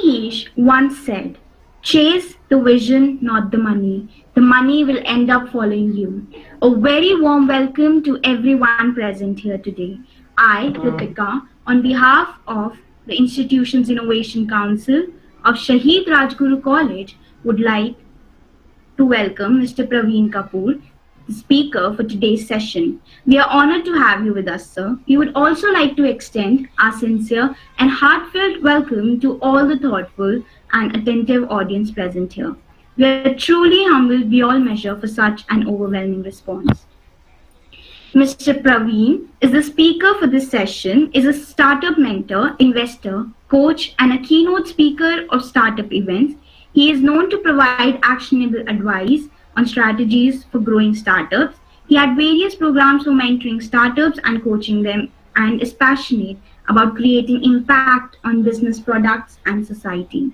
Heesh once said, "Chase the vision, not the money. The money will end up following you." A very warm welcome to everyone present here today. I, Ritika, on behalf of the institution's Innovation Council of Shaheed Rajguru College, would like to welcome Mr. Praveen Kapoor, the speaker for today's session. We are honored to have you with us, sir. We would also like to extend our sincere and heartfelt welcome to all the thoughtful and attentive audience present here. We are truly humbled beyond measure for such an overwhelming response. Mr. Praveen is the speaker for this session, is a startup mentor, investor, coach, and a keynote speaker of startup events. He is known to provide actionable advice on strategies for growing startups. He had various programs for mentoring startups and coaching them, and is passionate about creating impact on business products and society.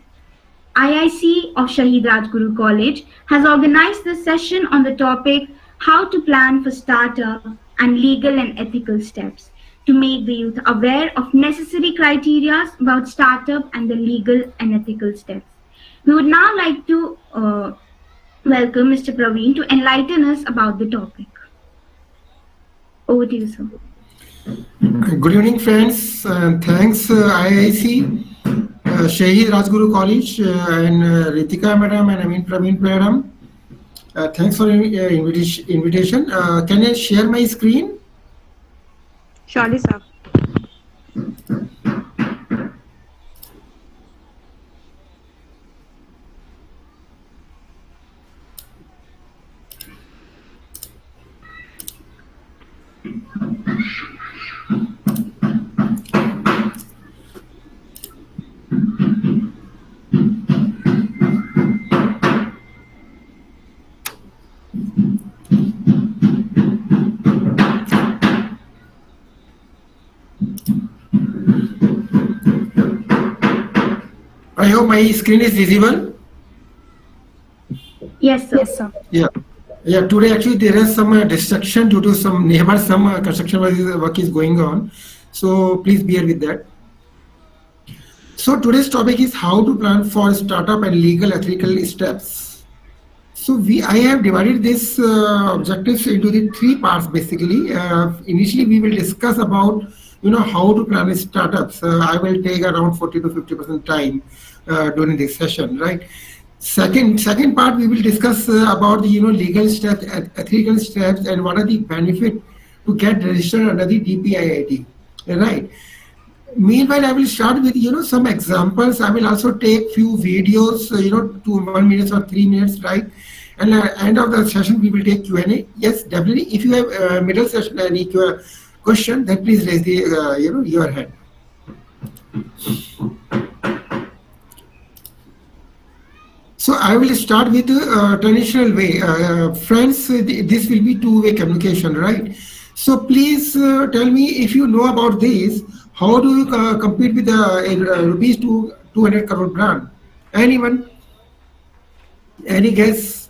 IIC of Shaheed Rajguru College has organized this session on the topic how to plan for startup and legal and ethical steps to make the youth aware of necessary criteria about startup and the legal and ethical steps. We would now like to welcome Mr. Praveen to enlighten us about the topic. Over to you, sir. Good evening, friends. Thanks, IIC, Shaheed Rajguru College, and Ritika Madam, and Praveen Madam. Thanks for invitation. Can I share my screen? Surely, sir. I hope my screen is visible. Yes, sir. Yes, sir. Yeah. Today actually there is some distraction due to some neighbors. Some construction work is going on, so please bear with that. So today's topic is how to plan for startup and legal ethical steps. So I have divided this objectives into the three parts basically. Initially we will discuss about how to plan startups. I will take around 40 to 50% time during this session, right? Second part we will discuss about the legal steps, ethical steps, and what are the benefit to get registered under the DPIIT, right? Meanwhile, I will start with some examples. I will also take few videos, to 1 minute or 3 minutes, right? And at the end of the session we will take Q&A. Yes, definitely. If you have middle session any question, then please raise the your hand. So I will start with the traditional way. Friends, this will be two-way communication, right? So please tell me if you know about this. How do you compete with the rupees 200 crore brand? Anyone? Any guess?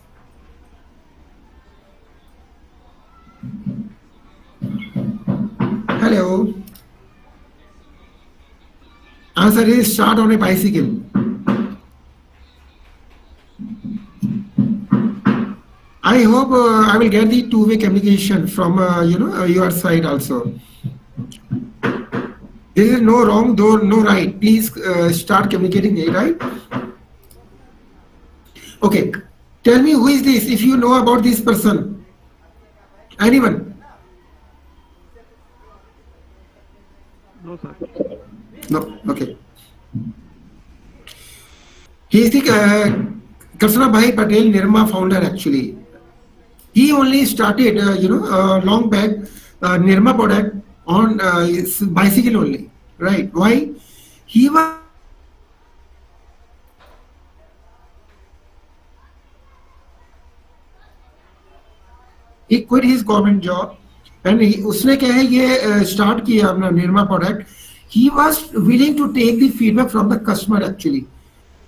Hello. Answer is start on a bicycle. I hope I will get the two-way communication from your side also. There is no wrong, no right. Please start communicating, right? Okay. Tell me who is this? If you know about this person, anyone? No, sir. No. Okay. He is the Karsana Bhai Patel Nirma founder actually. He only started, long back Nirma product on his bicycle only, right? Why? He was he quit his government job and उसने क्या है ये start किया अपना Nirma product. He was willing to take the feedback from the customer actually.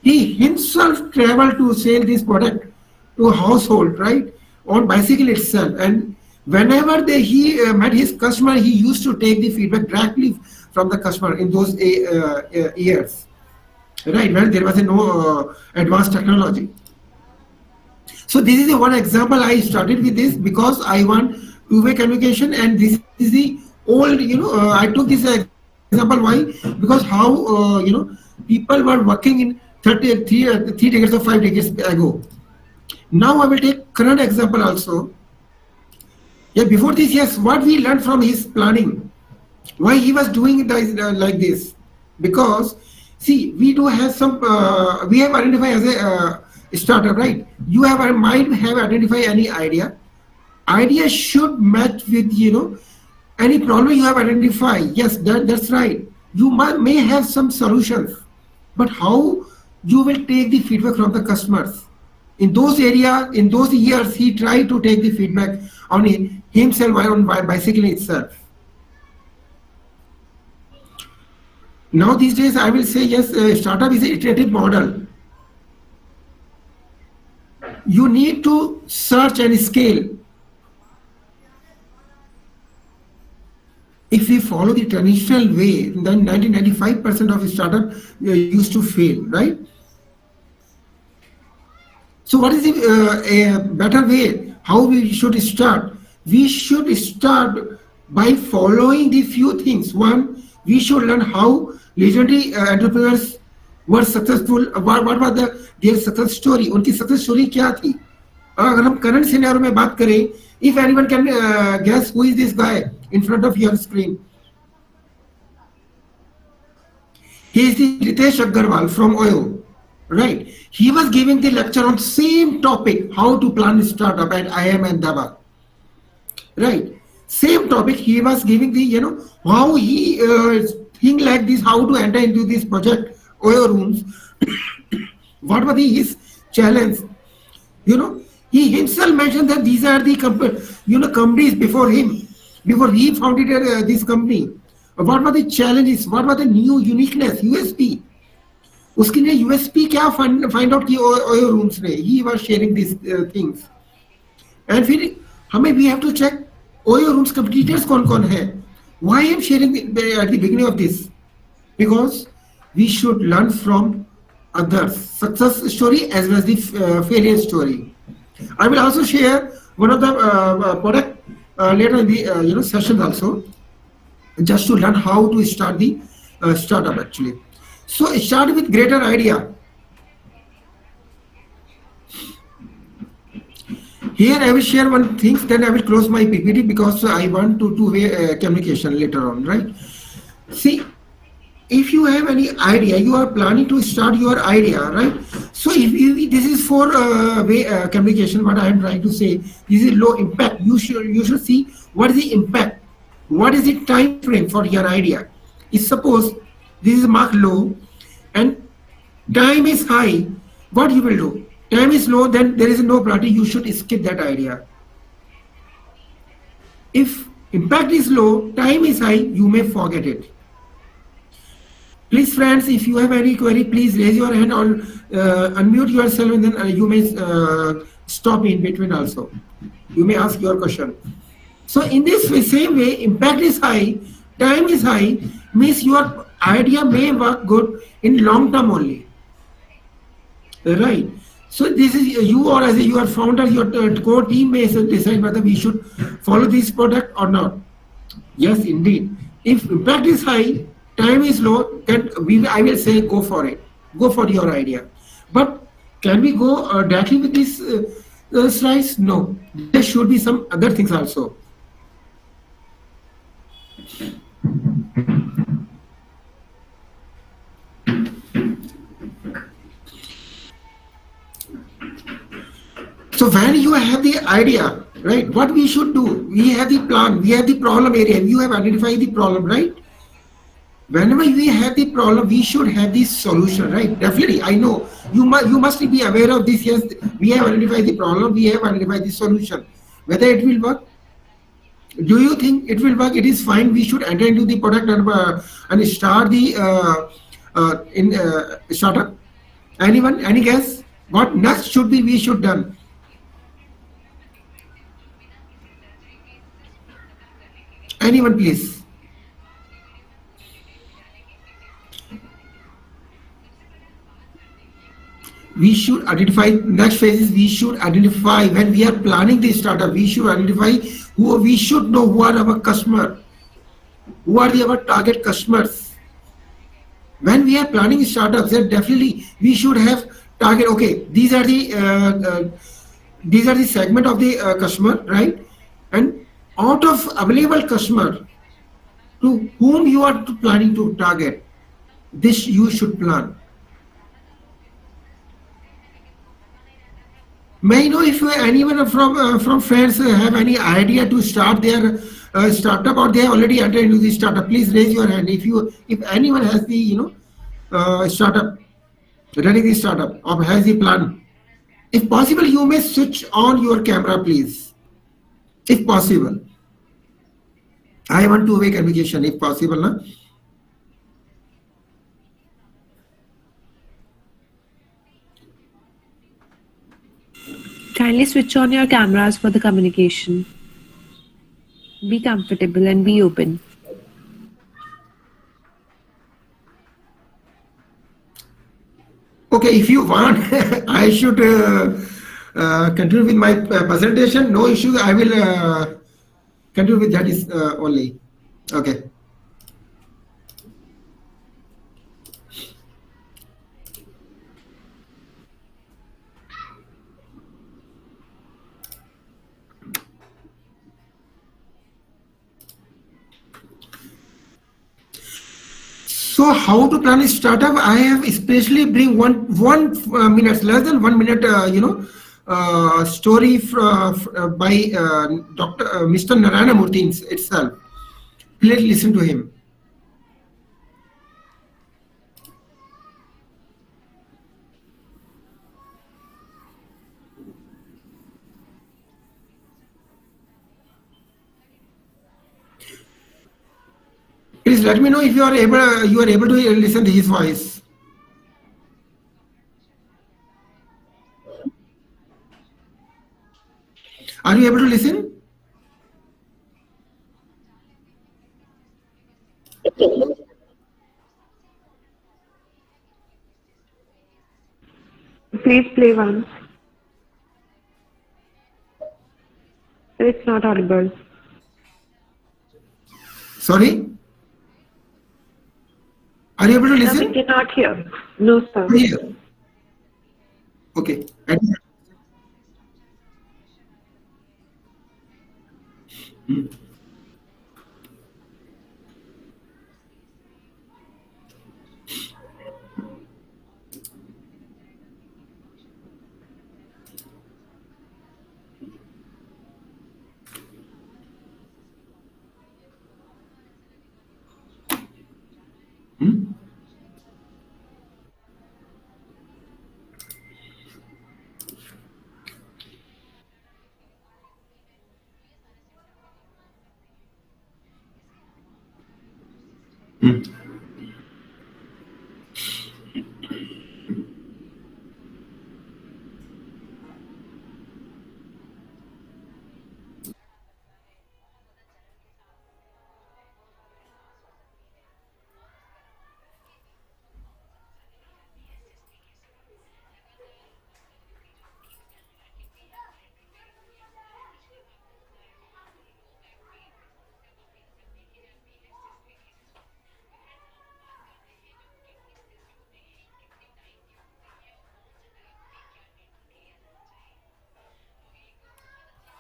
He himself traveled to sell this product to household, right? On bicycle itself, and whenever he met his customer, he used to take the feedback directly from the customer in those years. right? When there was a no advanced technology. So this is the one example I started with this because I want two-way communication, and this is the old, I took this example why? Because how, people were working in 3 decades or 5 decades ago. Now I will take current example also. Yeah, before this, yes, what we learned from his planning, why he was doing it like this, because see, we do have some, we have identified as a startup, right? You have might have identified any idea should match with, any problem you have identified. Yes, that's right. You may have some solutions, but how you will take the feedback from the customers? In those areas, in those years, he tried to take the feedback on himself or on bicycle itself. Now these days, I will say yes. Startup is an iterative model. You need to search and scale. If we follow the traditional way, then 95% of startup used to fail, right? So what is a better way? How we should start? We should start by following the few things. One, we should learn how legendary entrepreneurs were successful. What was their success story? उनकी success story क्या थी? अगर हम current scenario में बात करें, if anyone can guess who is this guy in front of your screen, he is the Ritesh Agarwal from OYO, right? He was giving the lecture on same topic, how to plan a startup at IIM Ahmedabad, right? Same topic, he was giving the, how he think like this, how to enter into this project, OYO rooms. What was his challenge? He himself mentioned that these are the companies before him, before he founded this company. What were the challenges? What was the new uniqueness, USP? उसकी ने USP क्या find out की OYO rooms ने. He was sharing this things. And फिर हमें we have to check OYO rooms competitors कौन कौन है. Why I am sharing at the beginning of this? Because we should learn from others success story as well as the failure story. I will also share one of the product later in the session also, just to learn how to start the startup actually. So start with greater idea. Here I will share one thing, then I will close my PPT because I want to two-way communication later on, right? See, if you have any idea, you are planning to start your idea, right? So if this is for way communication, what I am trying to say, this is low impact. You should see what is the impact, what is the time frame for your idea. If suppose this is marked low and time is high, what you will do? Time is low, then there is no priority, you should skip that idea. If impact is low, time is high, you may forget it. Please friends, if you have any query, please raise your hand or unmute yourself, and then you may stop in between also. You may ask your question. So in this same way, impact is high, time is high, means your idea may work good in long term only. Right. So this is you, or as your founder, your core team may decide whether we should follow this product or not. Yes, indeed. If impact is high, time is low, then I will say go for it. Go for your idea. But can we go directly with these slides? No. There should be some other things also. So when you have the idea, right, what we should do? We have the plan, we have the problem area, you have identified the problem, right? Whenever we have the problem, we should have the solution, right? Definitely, I know you must be aware of this. Yes, we have identified the problem, we have identified the solution. Whether it will work, do you think it will work? It is fine. We should enter into the product and start the startup. Anyone? Any guess? What next should be we should done? Anyone, please? we should identify, next phase is we should identify, when we are planning the startup, we should identify who, we should know who are our customer, who are our target customers. When we are planning startups, then definitely we should have target. Okay, these are the segment of the customer, right? And out of available customer to whom you are planning to target, this you should plan. May I know if anyone from friends have any idea to start their startup, or they have already entered into the startup? Please raise your hand if anyone has the startup, running the startup, or has the plan. If possible, you may switch on your camera, please. If possible, I want to make communication. If possible, na? Kindly switch on your cameras for the communication. Be comfortable and be open. Okay, if you want, I should continue with my presentation. No issue. I will continue with that is only. Okay. So how to plan a startup? I have especially bring one minute, less than 1 minute, story by Dr. Mr. Narayana Murthy itself. Please listen to him. Please let me know if you are able to listen to his voice. Are you able to listen? Please play once. It's not audible. Sorry? Are you able to No, listen? we cannot hear. No, sir. Yeah. Okay. Hmm? Hmm.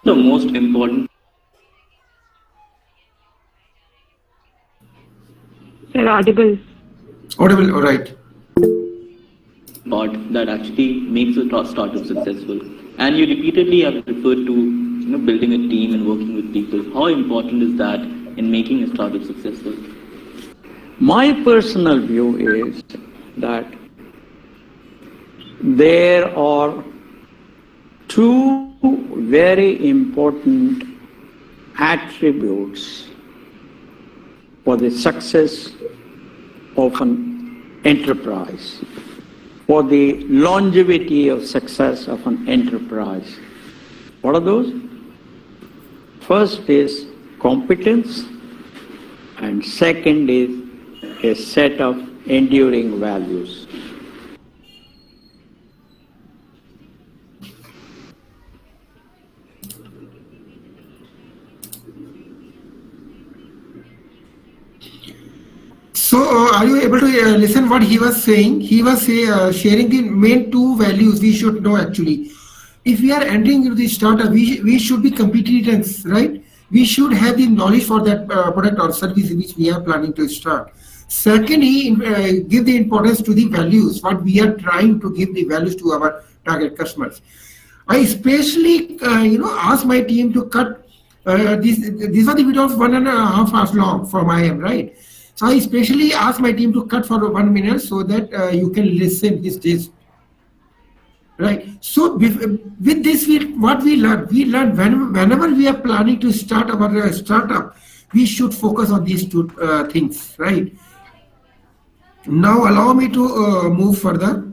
The most important Sir, audible. Audible, all right. part that actually makes a startup successful. And you repeatedly have referred to building a team and working with people. How important is that in making a startup successful? My personal view is that there are two very important attributes for the success of an enterprise, for the longevity of success of an enterprise. What are those? First is competence, and second is a set of enduring values. So, are you able to listen what he was saying? He was sharing the main two values we should know actually. If we are entering into the startup, we should be competitors, right? We should have the knowledge for that product or service which we are planning to start. Secondly, give the importance to the values, what we are trying to give the values to our target customers. I especially, ask my team to cut these are the videos 1.5 hours long from I am right. So I especially ask my team to cut for 1 minute so that you can listen these days. Right. So with this, what we learn whenever we are planning to start our startup, we should focus on these two things. Right. Now allow me to move further.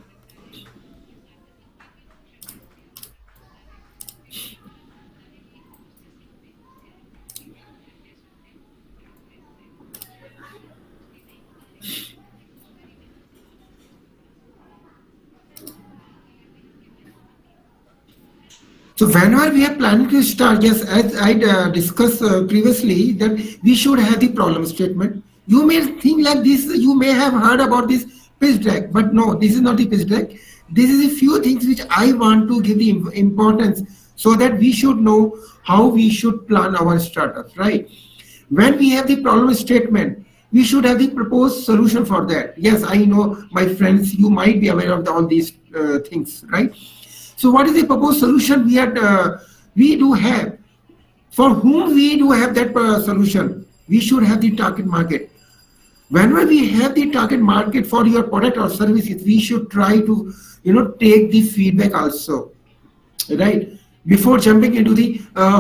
So whenever we are planning to start, yes, as I discussed previously, that we should have the problem statement. You may think like this, you may have heard about this pitch deck, but no, this is not the pitch deck. This is a few things which I want to give the importance so that we should know how we should plan our startups, right? When we have the problem statement, we should have the proposed solution for that. Yes, I know my friends, you might be aware of all these things, right? So what is the proposed solution we do have? For whom we do have that solution? We should have the target market. Whenever we have the target market for your product or services, we should try to take the feedback also, right? Before jumping into the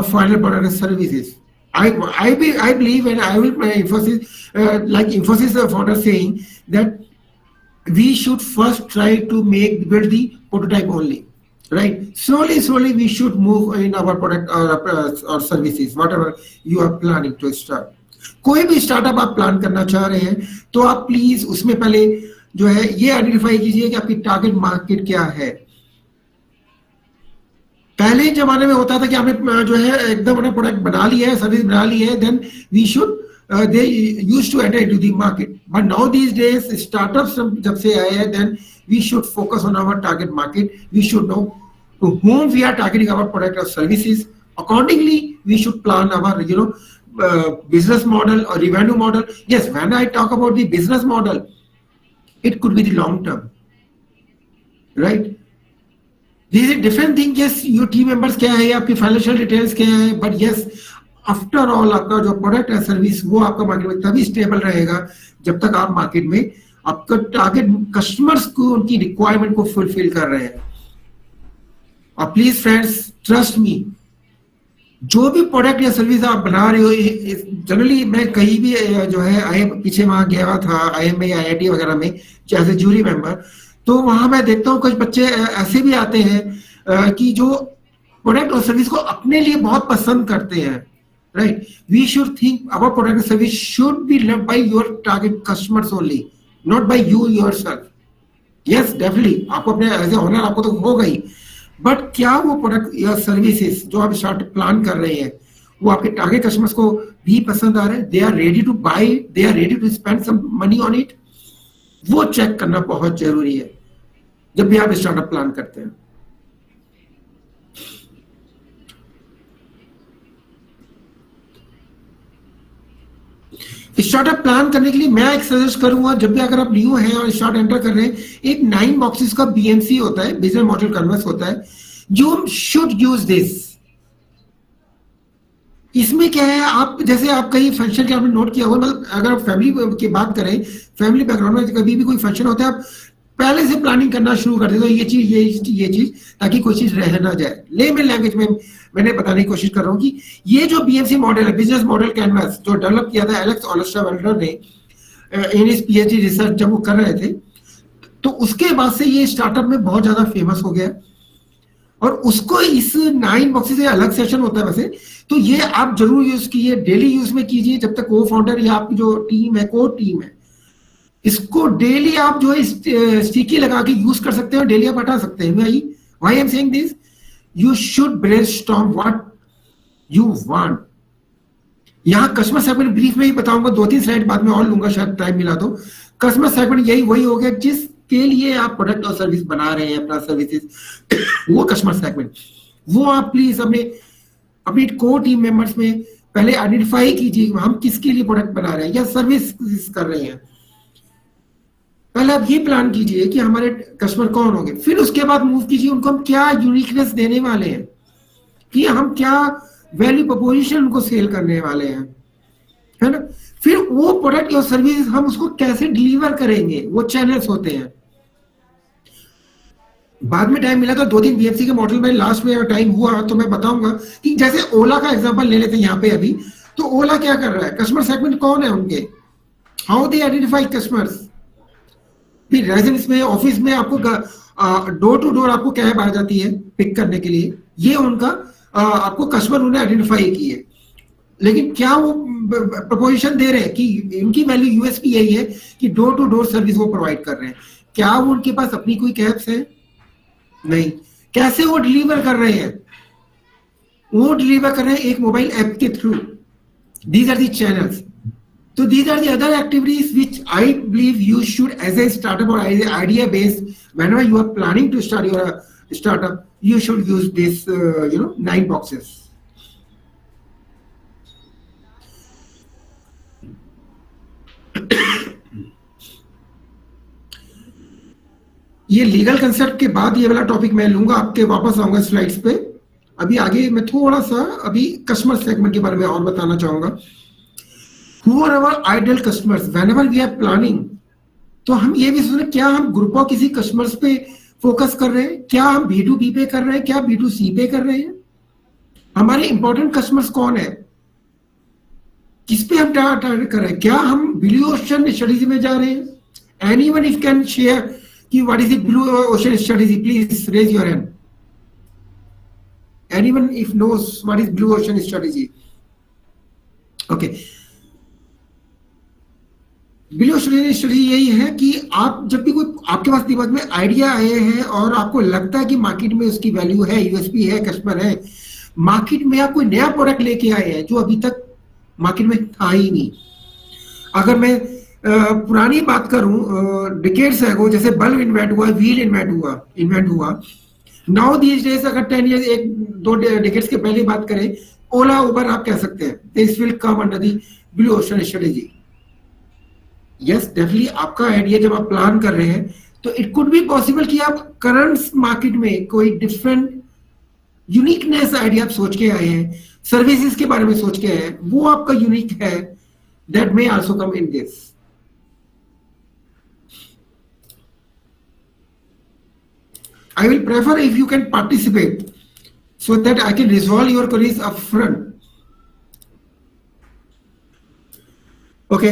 final product or services. I believe, and I will emphasis like emphasis the founder saying that we should first try to build the prototype only. Right, slowly we should move in our product or services, whatever you are planning to start. कोई भी startup आप plan करना चाह रहे हैं तो आप please उसमें पहले जो है ये आइडेंटिफाई कीजिए कि आपकी टारगेट मार्केट क्या है. पहले जमाने में होता था कि आपने जो है एकदम अपना प्रोडक्ट बना लिया है, सर्विस बना ली है, then we should they used to enter into the market. But now these days startups जब से आए हैं, then we should focus on our target market. We should know to whom we are targeting our product or services. Accordingly, we should plan our business model or revenue model. Yes, when I talk about the business model, it could be the long term, right? This is a different thing. Yes, your team members क्या है, आपकी financial details क्या है, but yes, after all आपका जो product है service वो आपका मार्केट में तभी स्टेबल रहेगा जब तक आप मार्केट में आपका टारगेट कस्टमर्स को उनकी रिक्वायरमेंट को फुलफिल कर रहे हैं. और प्लीज फ्रेंड्स ट्रस्ट मी, जो भी प्रोडक्ट या सर्विस आप बना रहे हो, जनरली मैं कहीं भी जो है पीछे वहां गया हुआ था IIM में, IIT वगैरह में एज ए जूरी मेंबर, तो वहां मैं देखता हूँ कुछ बच्चे ऐसे भी आते हैं कि जो प्रोडक्ट और सर्विस को अपने लिए बहुत पसंद करते हैं. Right, we should think our product and service should be loved by your target customers only, not by you yourself. Yes, definitely, आपको अपने एज ए ऑनर आपको तो होगा ही, बट क्या वो प्रोडक्ट या सर्विसेज जो आप स्टार्ट प्लान कर रहे हैं वो आपके टारगेट कस्टमर्स को भी पसंद आ रहे हैं, they are ready to buy, they are ready to spend some money on it. वो चेक करना बहुत जरूरी है जब भी आप स्टार्टअप प्लान करते हैं. स्टार्टअप प्लान करने के लिए मैं एक सजेस्ट करूंगा, जब भी अगर आप न्यू हैं और स्टार्ट एंटर कर रहे हैं, एक 9 बॉक्सेस का BMC होता है, बिजनेस मॉडल कैनवस होता है, जो शुड यूज दिस. इसमें क्या है, आप जैसे आप कहीं फंक्शन के आपने नोट किया होगा, मतलब अगर आप फैमिली की बात करें, फैमिली बैकग्राउंड में कभी भी कोई फंक्शन होता है, आप पहले से प्लानिंग करना शुरू कर देते हो, ये चीज ताकि कोई चीज रह ना जाए. लेमन लैंग्वेज में मैंने बताने की कोशिश कर रहा हूँ कि ये जो BMC मॉडल है, बिजनेस मॉडल कैनवस, जो डेवलप किया था एलेक्स ओलस्टरवेल्डर ने इन इस PhD रिसर्च जब वो कर रहे थे, तो उसके बाद से ये स्टार्टअप में बहुत ज्यादा फेमस हो गया. और उसको इस 9 बॉक्सेस से अलग सेशन होता है वैसे, तो ये आप जरूर यूज कीजिए, डेली यूज में कीजिए. जब तक को फाउंडर या आपकी जो टीम है, कोर टीम है, इसको डेली आप जो है स्टिकी लगा के यूज कर सकते हो, डेली आप हटा सकते हैं. Why I am saying this, you should brainstorm what you want. यहाँ कस्टमर सेगमेंट ब्रीफ में ही बताऊंगा, 2-3 स्लाइड बाद में और लूंगा शायद टाइम मिला तो। कस्टमर सेगमेंट यही वही हो गया जिसके लिए आप प्रोडक्ट और सर्विस बना रहे हैं, अपना सर्विसेज, वो कस्टमर सेगमेंट। वो आप प्लीज अपने अपनी कोर टीम मेंबर्स में पहले आइडेंटिफाई कीजिए हम किसके लिए प्रोडक्ट बना रहे हैं या सर्विस कर रहे हैं। पहले आप ये प्लान कीजिए कि हमारे कस्टमर कौन होंगे, फिर उसके बाद मूव कीजिए उनको हम क्या यूनिकनेस देने वाले हैं, कि हम क्या वैल्यू प्रोपोजिशन उनको सेल करने वाले हैं, है ना। फिर वो प्रोडक्ट और सर्विस हम उसको कैसे डिलीवर करेंगे, वो चैनल्स होते हैं। बाद में टाइम मिला तो 2-3 बीएफसी के मॉडल में लास्ट में टाइम हुआ तो मैं बताऊंगा कि जैसे ओला का एग्जांपल ले लेते हैं यहाँ पे अभी। तो ओला क्या कर रहा है, कस्टमर सेगमेंट कौन है उनके, हाउ दे आइडेंटिफाई कस्टमर्स। फिर रेजिडेंस में, ऑफिस में आपको डोर टू डोर आपको कैब आ जाती है पिक करने के लिए, ये उनका आपको कस्टमर उन्हें आइडेंटिफाई किए। लेकिन क्या वो प्रपोजिशन दे रहे हैं कि इनकी वैल्यू यूएसपी यही है कि डोर टू डोर सर्विस वो प्रोवाइड कर रहे हैं, क्या वो उनके पास अपनी कोई कैब्स है, नहीं। कैसे वो डिलीवर कर रहे हैं, वो डिलीवर कर रहे हैं एक मोबाइल ऐप के through. These are the channels. So these are the other activities which I believe you should, as a startup or as a idea based, whenever you are planning to start your startup, you should use this 9 boxes. ये legal concept के बाद ये वाला topic मैं लूंगा, आपके वापस आऊंगा स्लाइड्स पे। अभी आगे मैं थोड़ा सा अभी कस्टमर सेगमेंट के बारे में और बताना चाहूंगा। Who are our ideal customers? Whenever we are planning, तो हम ये भी सोचें क्या हम ग्रुप ऑफ किसी कस्टमर्स पे फोकस कर रहे हैं, क्या हम B2B पे कर रहे हैं, क्या B2C पे कर रहे हैं, हमारे इंपॉर्टेंट कस्टमर्स कौन है, किस पे हम टारगेट कर रहे हैं, क्या हम ब्लू ओशन स्ट्रेटेजी में जा रहे हैं। एनीवन इफ कैन शेयर कि what is the blue ocean strategy, please raise your hand. Anyone if knows what is blue ocean strategy. Okay, blue ocean strategy यही है कि आप जब भी कोई आपके पास दिमाग में आइडिया आए हैं और आपको लगता है कि मार्केट में उसकी वैल्यू है, यूएसपी है, कस्टमर है, मार्केट में आप कोई नया प्रोडक्ट लेके आए हैं जो अभी तक मार्केट में था ही नहीं। अगर मैं पुरानी बात करूं, डिकेड्स अगो जैसे बल्ब इन्वेंट हुआ, व्हील इन्वेंट हुआ। नाउ दीज डेज अगर 10 इयर्स, 1-2 डिकेड्स के पहले बात करें, ओला उबर आप कह सकते हैं, this will come under the blue ocean strategy. Yes, definitely आपका आइडिया जब आप प्लान कर रहे हैं तो इट कुड बी पॉसिबल कि आप करंट मार्केट में कोई डिफरेंट यूनिकनेस आइडिया आप सोच के आए हैं, सर्विसेज के बारे में सोच के आए हैं, वो आपका यूनिक है, that may also come in this. I will prefer if you can participate so that I can resolve your queries upfront. Okay.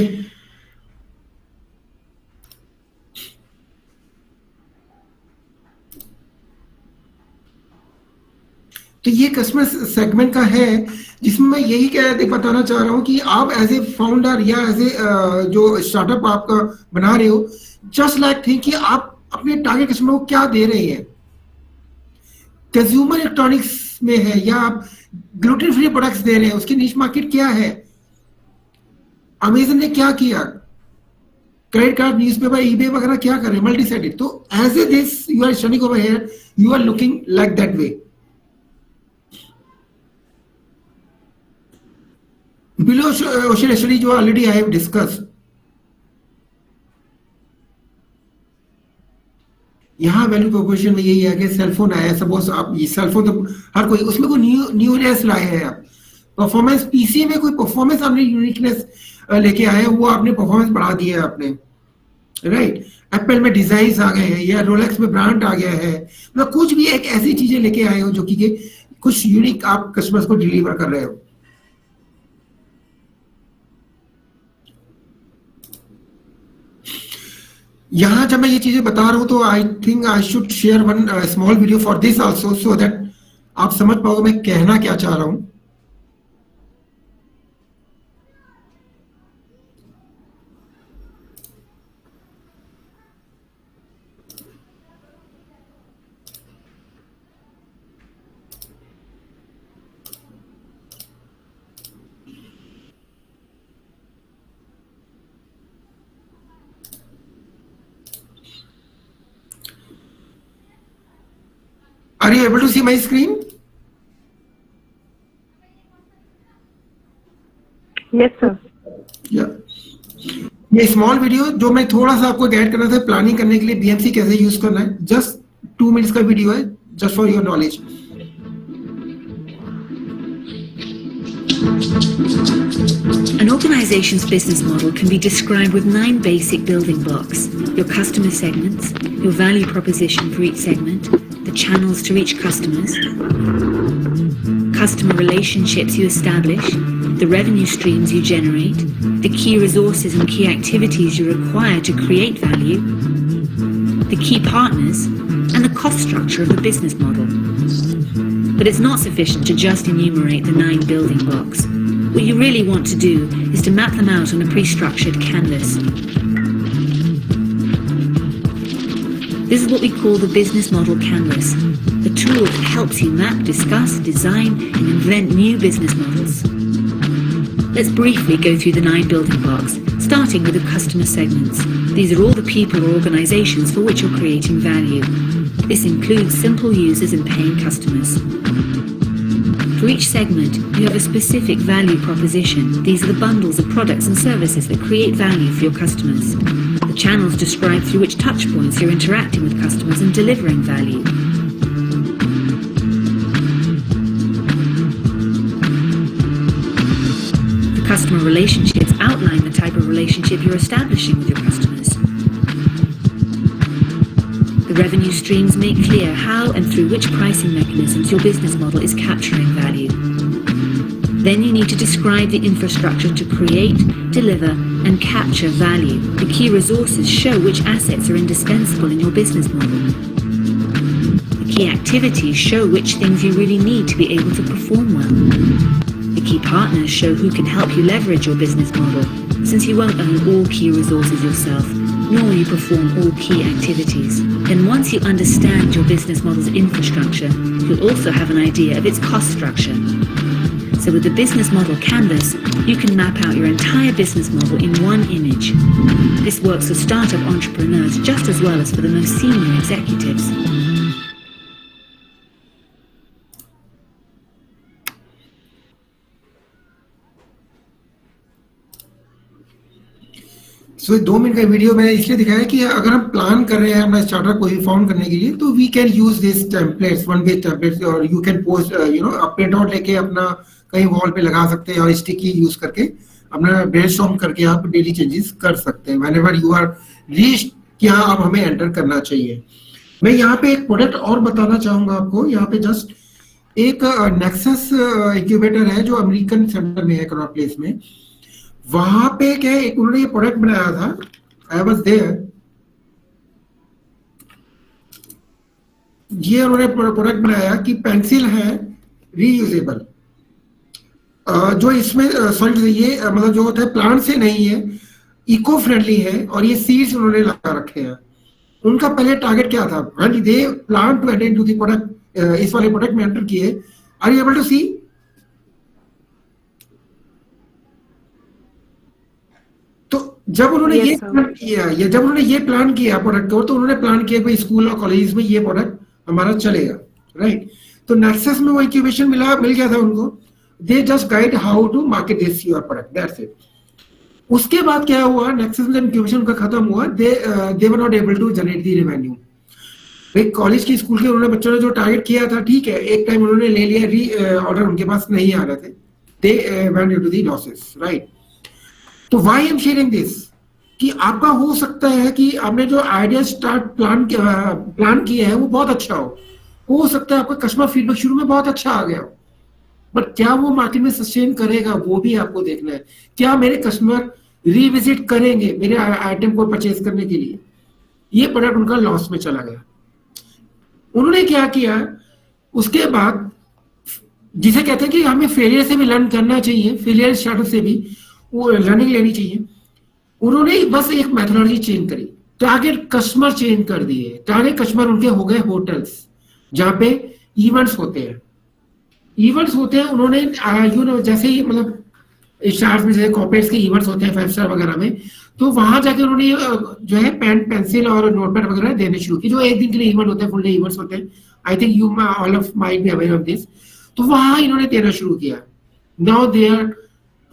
तो ये कस्टमर सेगमेंट का है जिसमें मैं यही बताना चाह रहा हूँ कि आप एज ए फाउंडर या एज ए जो स्टार्टअप आपका बना रहे हो, जस्ट लाइक थिंक कि आप अपने टारगेट कस्टमर को क्या दे रहे हैं। कंज्यूमर इलेक्ट्रॉनिक्स में है या आप ग्लूटेन फ्री प्रोडक्ट्स दे रहे हैं, उसकी निश मार्केट क्या है। अमेजन ने क्या किया, क्रेडिट कार्ड, न्यूज़पेपर, ईबे वगैरह क्या कर रहे हैं, मल्टी साइडेड। तो as a this you are studying over here, you are looking like that way. Below ocean study जो ऑलरेडी आई हैव डिस्कस्ड, यहाँ वैल्यू प्रोपोजिशन में यही है कि सेलफोन आया, सपोज आप ये सेलफोन तो हर कोई, उसमें कोई न्यूनेस लाए हैं आप। परफॉर्मेंस पीसी में कोई परफॉर्मेंस आपने यूनिकनेस लेके आए हैं, वो आपने परफॉर्मेंस बढ़ा दिया है आपने, राइट। एप्पल में डिजाइन आ गए हैं या रोलेक्स में ब्रांड आ गया है, मतलब कुछ भी एक ऐसी चीजें लेके आए हो जो कि कुछ यूनिक आप कस्टमर्स को डिलीवर कर रहे हो। यहाँ जब मैं ये चीजें बता रहा हूं तो I think I should share one small video for this also, so that आप समझ पाओगे मैं कहना क्या चाह रहा हूं। Are you able to see my screen? Yes, sir. Yeah. ये स्मॉल वीडियो जो मैं थोड़ा सा आपको गाइड करना था प्लानिंग करने के लिए बीएमसी कैसे यूज करना है, जस्ट 2 मिनट्स का वीडियो है, just for your knowledge. An organization's business model can be described with 9 basic building blocks: your customer segments, your value proposition for each segment, the channels to reach customers, customer relationships you establish, the revenue streams you generate, the key resources and key activities you require to create value, the key partners, and the cost structure of the business model. But it's not sufficient to just enumerate the 9 building blocks. What you really want to do is to map them out on a pre-structured canvas. This is what we call the business model canvas, the tool that helps you map, discuss, design, and invent new business models. Let's briefly go through the 9 building blocks, starting with the customer segments. These are all the people or organizations for which you're creating value. This includes simple users and paying customers. For each segment, you have a specific value proposition. These are the bundles of products and services that create value for your customers. The channels describe through which touchpoints you're interacting with customers and delivering value. The customer relationships outline the type of relationship you're establishing with your customers. The revenue streams make clear how and through which pricing mechanisms your business model is capturing value. Then you need to describe the infrastructure to create, deliver, and capture value. The key resources show which assets are indispensable in your business model. The key activities show which things you really need to be able to perform well. The key partners show who can help you leverage your business model, since you won't own all key resources yourself, nor will you perform all key activities. Then once you understand your business model's infrastructure, you'll also have an idea of its cost structure. So with the business model canvas, you can map out your entire business model in one image. This works for startup entrepreneurs just as well as for the most senior executives. So 2 minute का video मैंने इसलिए दिखाया कि अगर हम plan कर रहे हैं अपना स्टार्टअप कोई भी फॉर्म करने के लिए, तो we can use this templates, one page templates, और यू कैन पोस्ट आप प्रिंट आउट लेके अपना कहीं वॉल पे लगा सकते हैं और स्टिकी यूज करके अपना ब्रेनस्टॉर्म करके आप डेली चेंजेस कर सकते हैं व्हेनेवर यू आर रीच्ड कि हाँ अब हमें एंटर करना चाहिए. मैं यहाँ पे एक प्रोडक्ट और बताना चाहूंगा आपको. यहाँ पे जस्ट एक नेक्सस इंक्यूबेटर है जो अमेरिकन सेंटर में है, कनॉट प्लेस में. वहां पे क्या एक उन्होंने ये प्रोडक्ट बनाया था, आई वाज देयर. ये उन्होंने प्रोडक्ट बनाया कि पेंसिल है रीयूजेबल, जो इसमें सॉरी ये मतलब जो होता है प्लांट से नहीं है, इको फ्रेंडली है, और ये सीड्स उन्होंने लगा रखे हैं. उनका पहले टारगेट क्या था, when they plan to enter into the product, इस वाले प्रोडक्ट में एंटर किए. Are you able to see? जब उन्होंने ये प्लान किया, या जब उन्होंने ये प्लान किया प्रोडक्ट को, तो उन्होंने प्लान किया भाई स्कूल और कॉलेज में ये प्रोडक्ट हमारा चलेगा, राइट. तो नेक्सस में वो इंक्यूबेशन मिल गया था उनको. They just guide how to market this your product, that's it. उसके बाद क्या हुआ, नेक्सस में इंक्यूबेशन उनका खत्म हुआ, they were not able to generate the revenue. भाई कॉलेज की स्कूल के उन्होंने बच्चों ने जो टारगेट किया था, ठीक है, एक टाइम उन्होंने ले लिया, ऑर्डर उनके पास नहीं आ रहे थे, they went into the losses, right. तो why I am sharing this, कि आपका हो सकता है कि आपने जो आइडिया स्टार्ट प्लान किया है वो बहुत अच्छा हो सकता है आपका कस्टमर फीडबैक शुरू में बहुत अच्छा आ गया हो, बट क्या वो मार्केट में सस्टेन करेगा वो भी आपको देखना है. क्या मेरे कस्टमर रिविजिट करेंगे मेरे आइटम को परचेज करने के लिए? ये प्रोडक्ट उनका लॉस में चला गया. उन्होंने क्या किया उसके बाद, जिसे कहते हैं कि हमें फेलियर से भी लर्न करना चाहिए, फेलियर स्टार्टअप से भी वो लर्निंग लेनी चाहिए. उन्होंने बस एक मेथोडोलॉजी चेंज करी, टारगेट कस्टमर चेंज कर दिए. टारगेट कस्टमर उनके हो गए होटल्स, जहाँ पे इवेंट्स होते हैं. उन्होंने जैसे ही मतलब स्टार्स में जैसे कॉर्पोरेट्स के इवेंट्स होते हैं 5 स्टार वगैरह में, तो वहां जाके उन्होंने जो है पेन पेंसिल और नोटपैड वगैरह देने शुरू की, जो एक दिन के लिए इवेंट होते हैं, फुल डे इवेंट्स होते हैं, I think you all of might be aware of this. तो वहां इन्होंने देना शुरू किया। नाउ दे आर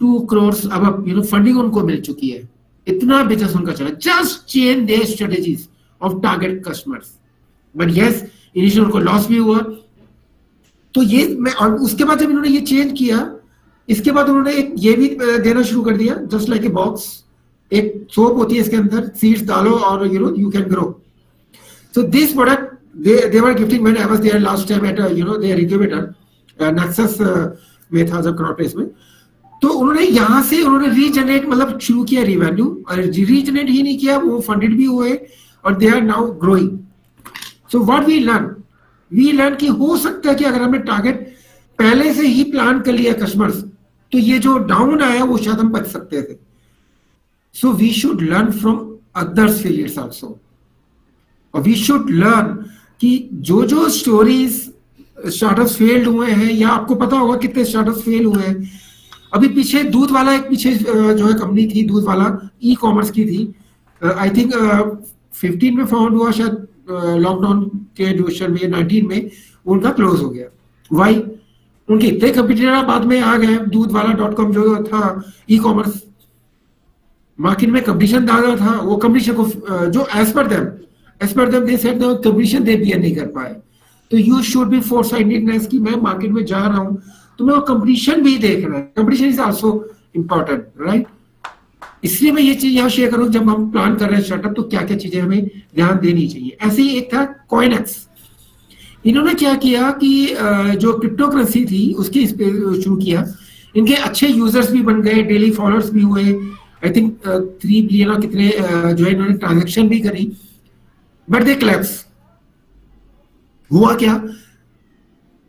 2 crores अब फंडिंग उनको मिल चुकी है, इतना बिजनेस उनका चला, just change their strategies of target customers. But yes, initial उनको लॉस भी हुआ। तो ये मैं, और उसके बाद जब इन्होंने ये चेंज किया, इसके बाद उन्होंने एक ये भी देना शुरू कर दिया, जस्ट लाइक ए बॉक्स, एक सोप होती है, इसके अंदर सीड्स डालो और you can grow. So this product they were gifting when I was there last time at their incubator Nexus में था जब क्रॉपरेस में। तो उन्होंने यहाँ से उन्होंने रीजनरेट मतलब शुरू किया रिवेन्यू, और रीजनरेट ही नहीं किया, वो फंडेड भी हुए और they are now growing. So what we learn कि हो सकता है कि अगर हमने टारगेट पहले से ही प्लान कर लिया कस्टमर्स, तो ये जो डाउन आया वो शायद हम बच सकते थे। So we should learn from others failures also, और वी शुड लर्न कि जो स्टोरीज स्टार्टअप्स फेल्ड हुए हैं, या आपको पता होगा कितने स्टार्टअप्स फेल हुए हैं। अभी पीछे दूध वाला एक पीछे जो है कंपनी थी, दूध वाला ई कॉमर्स की थी, आई थिंक 15 में फाउंड हुआ, शायद लॉकडाउन के ड्यूरेशन में 19 में उनका क्लोज हो गया। वाई? उनके इतने कंपटीटर बाद में आ गए, दूध वाला .com जो था ई कॉमर्स, मार्केट में कंपटीशन ज्यादा था, वो कंपटीशन को जो एज पर them they said the competition they bear नहीं कर पाए। तो यू शुड बी फोरसाइटेडनेस कि मैं मार्केट में जा रहा हूं तो मैं वो कंपटीशन भी देख रहा है, competition is also important, right? इसलिए मैं ये चीज यहाँ शेयर करूँ, जब हम प्लान कर रहे हैं स्टार्टअप तो क्या क्या चीजें हमें ध्यान देनी चाहिए। ऐसे ही एक था कॉइनएक्स, इन्होंने क्या किया कि जो क्रिप्टो करेंसी थी उसकी शुरू किया, इनके अच्छे यूजर्स भी बन गए, डेली फॉलोअर्स भी हुए, आई थिंक 3 बिलियन कितने जो है इन्होंने ट्रांजेक्शन भी करी, बट दे क्लैप्स। हुआ क्या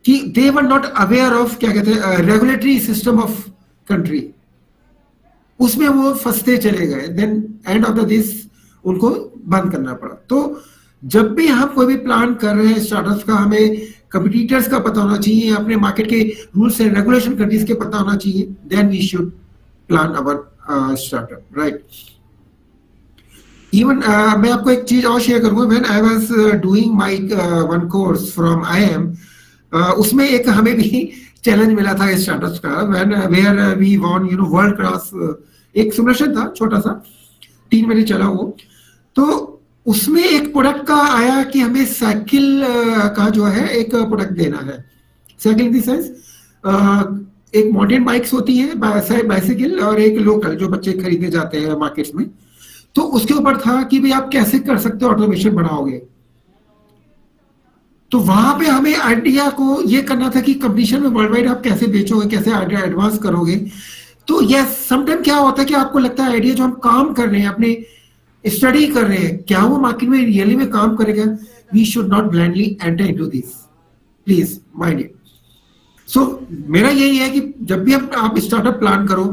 कि दे वर नॉट अवेयर ऑफ क्या कहते हैं रेगुलेटरी सिस्टम ऑफ कंट्री, उसमें वो फंसते चले गए। Then end of the this उनको बंद करना पड़ा। तो जब भी हम कोई भी प्लान कर रहे हैं स्टार्टअप्स का, हमें कंपटीटर्स का पता होना चाहिए, अपने मार्केट के रूल्स एंड रेगुलेशन कंट्रीज के पता होना चाहिए, then we should plan our startup, right? Even मैं आपको एक चीज और शेयर करूंगा, when I was doing my one course from IIM, उसमें एक हमें भी चैलेंज मिला था स्टार्टअप्स का, when where we won world class, एक सिमुलेशन था छोटा सा, 3 महीने चला वो। तो उसमें एक प्रोडक्ट का आया कि हमें साइकिल का जो है एक प्रोडक्ट देना है। साइकिल इन द सेंस एक माउंटेन बाइक्स होती है, बाइसिकल, और एक लोकल जो बच्चे खरीदे जाते हैं मार्केट्स में। तो उसके ऊपर था कि भाई आप कैसे कर सकते हो ऑटोमेशन बढ़ाओगे। तो वहां पे हमें आइडिया को ये करना था कि कंपटीशन में वर्ल्ड वाइड आप कैसे बेचोगे, कैसे आइडिया एडवांस करोगे। तो यस, समटाइम क्या होता है कि आपको लगता है आइडिया जो हम काम कर रहे हैं, अपने स्टडी कर रहे हैं, क्या वो मार्केट में रियली में काम करेगा। We should not blindly enter into this, please mind it. So मेरा यही है कि जब भी आप स्टार्टअप प्लान करो,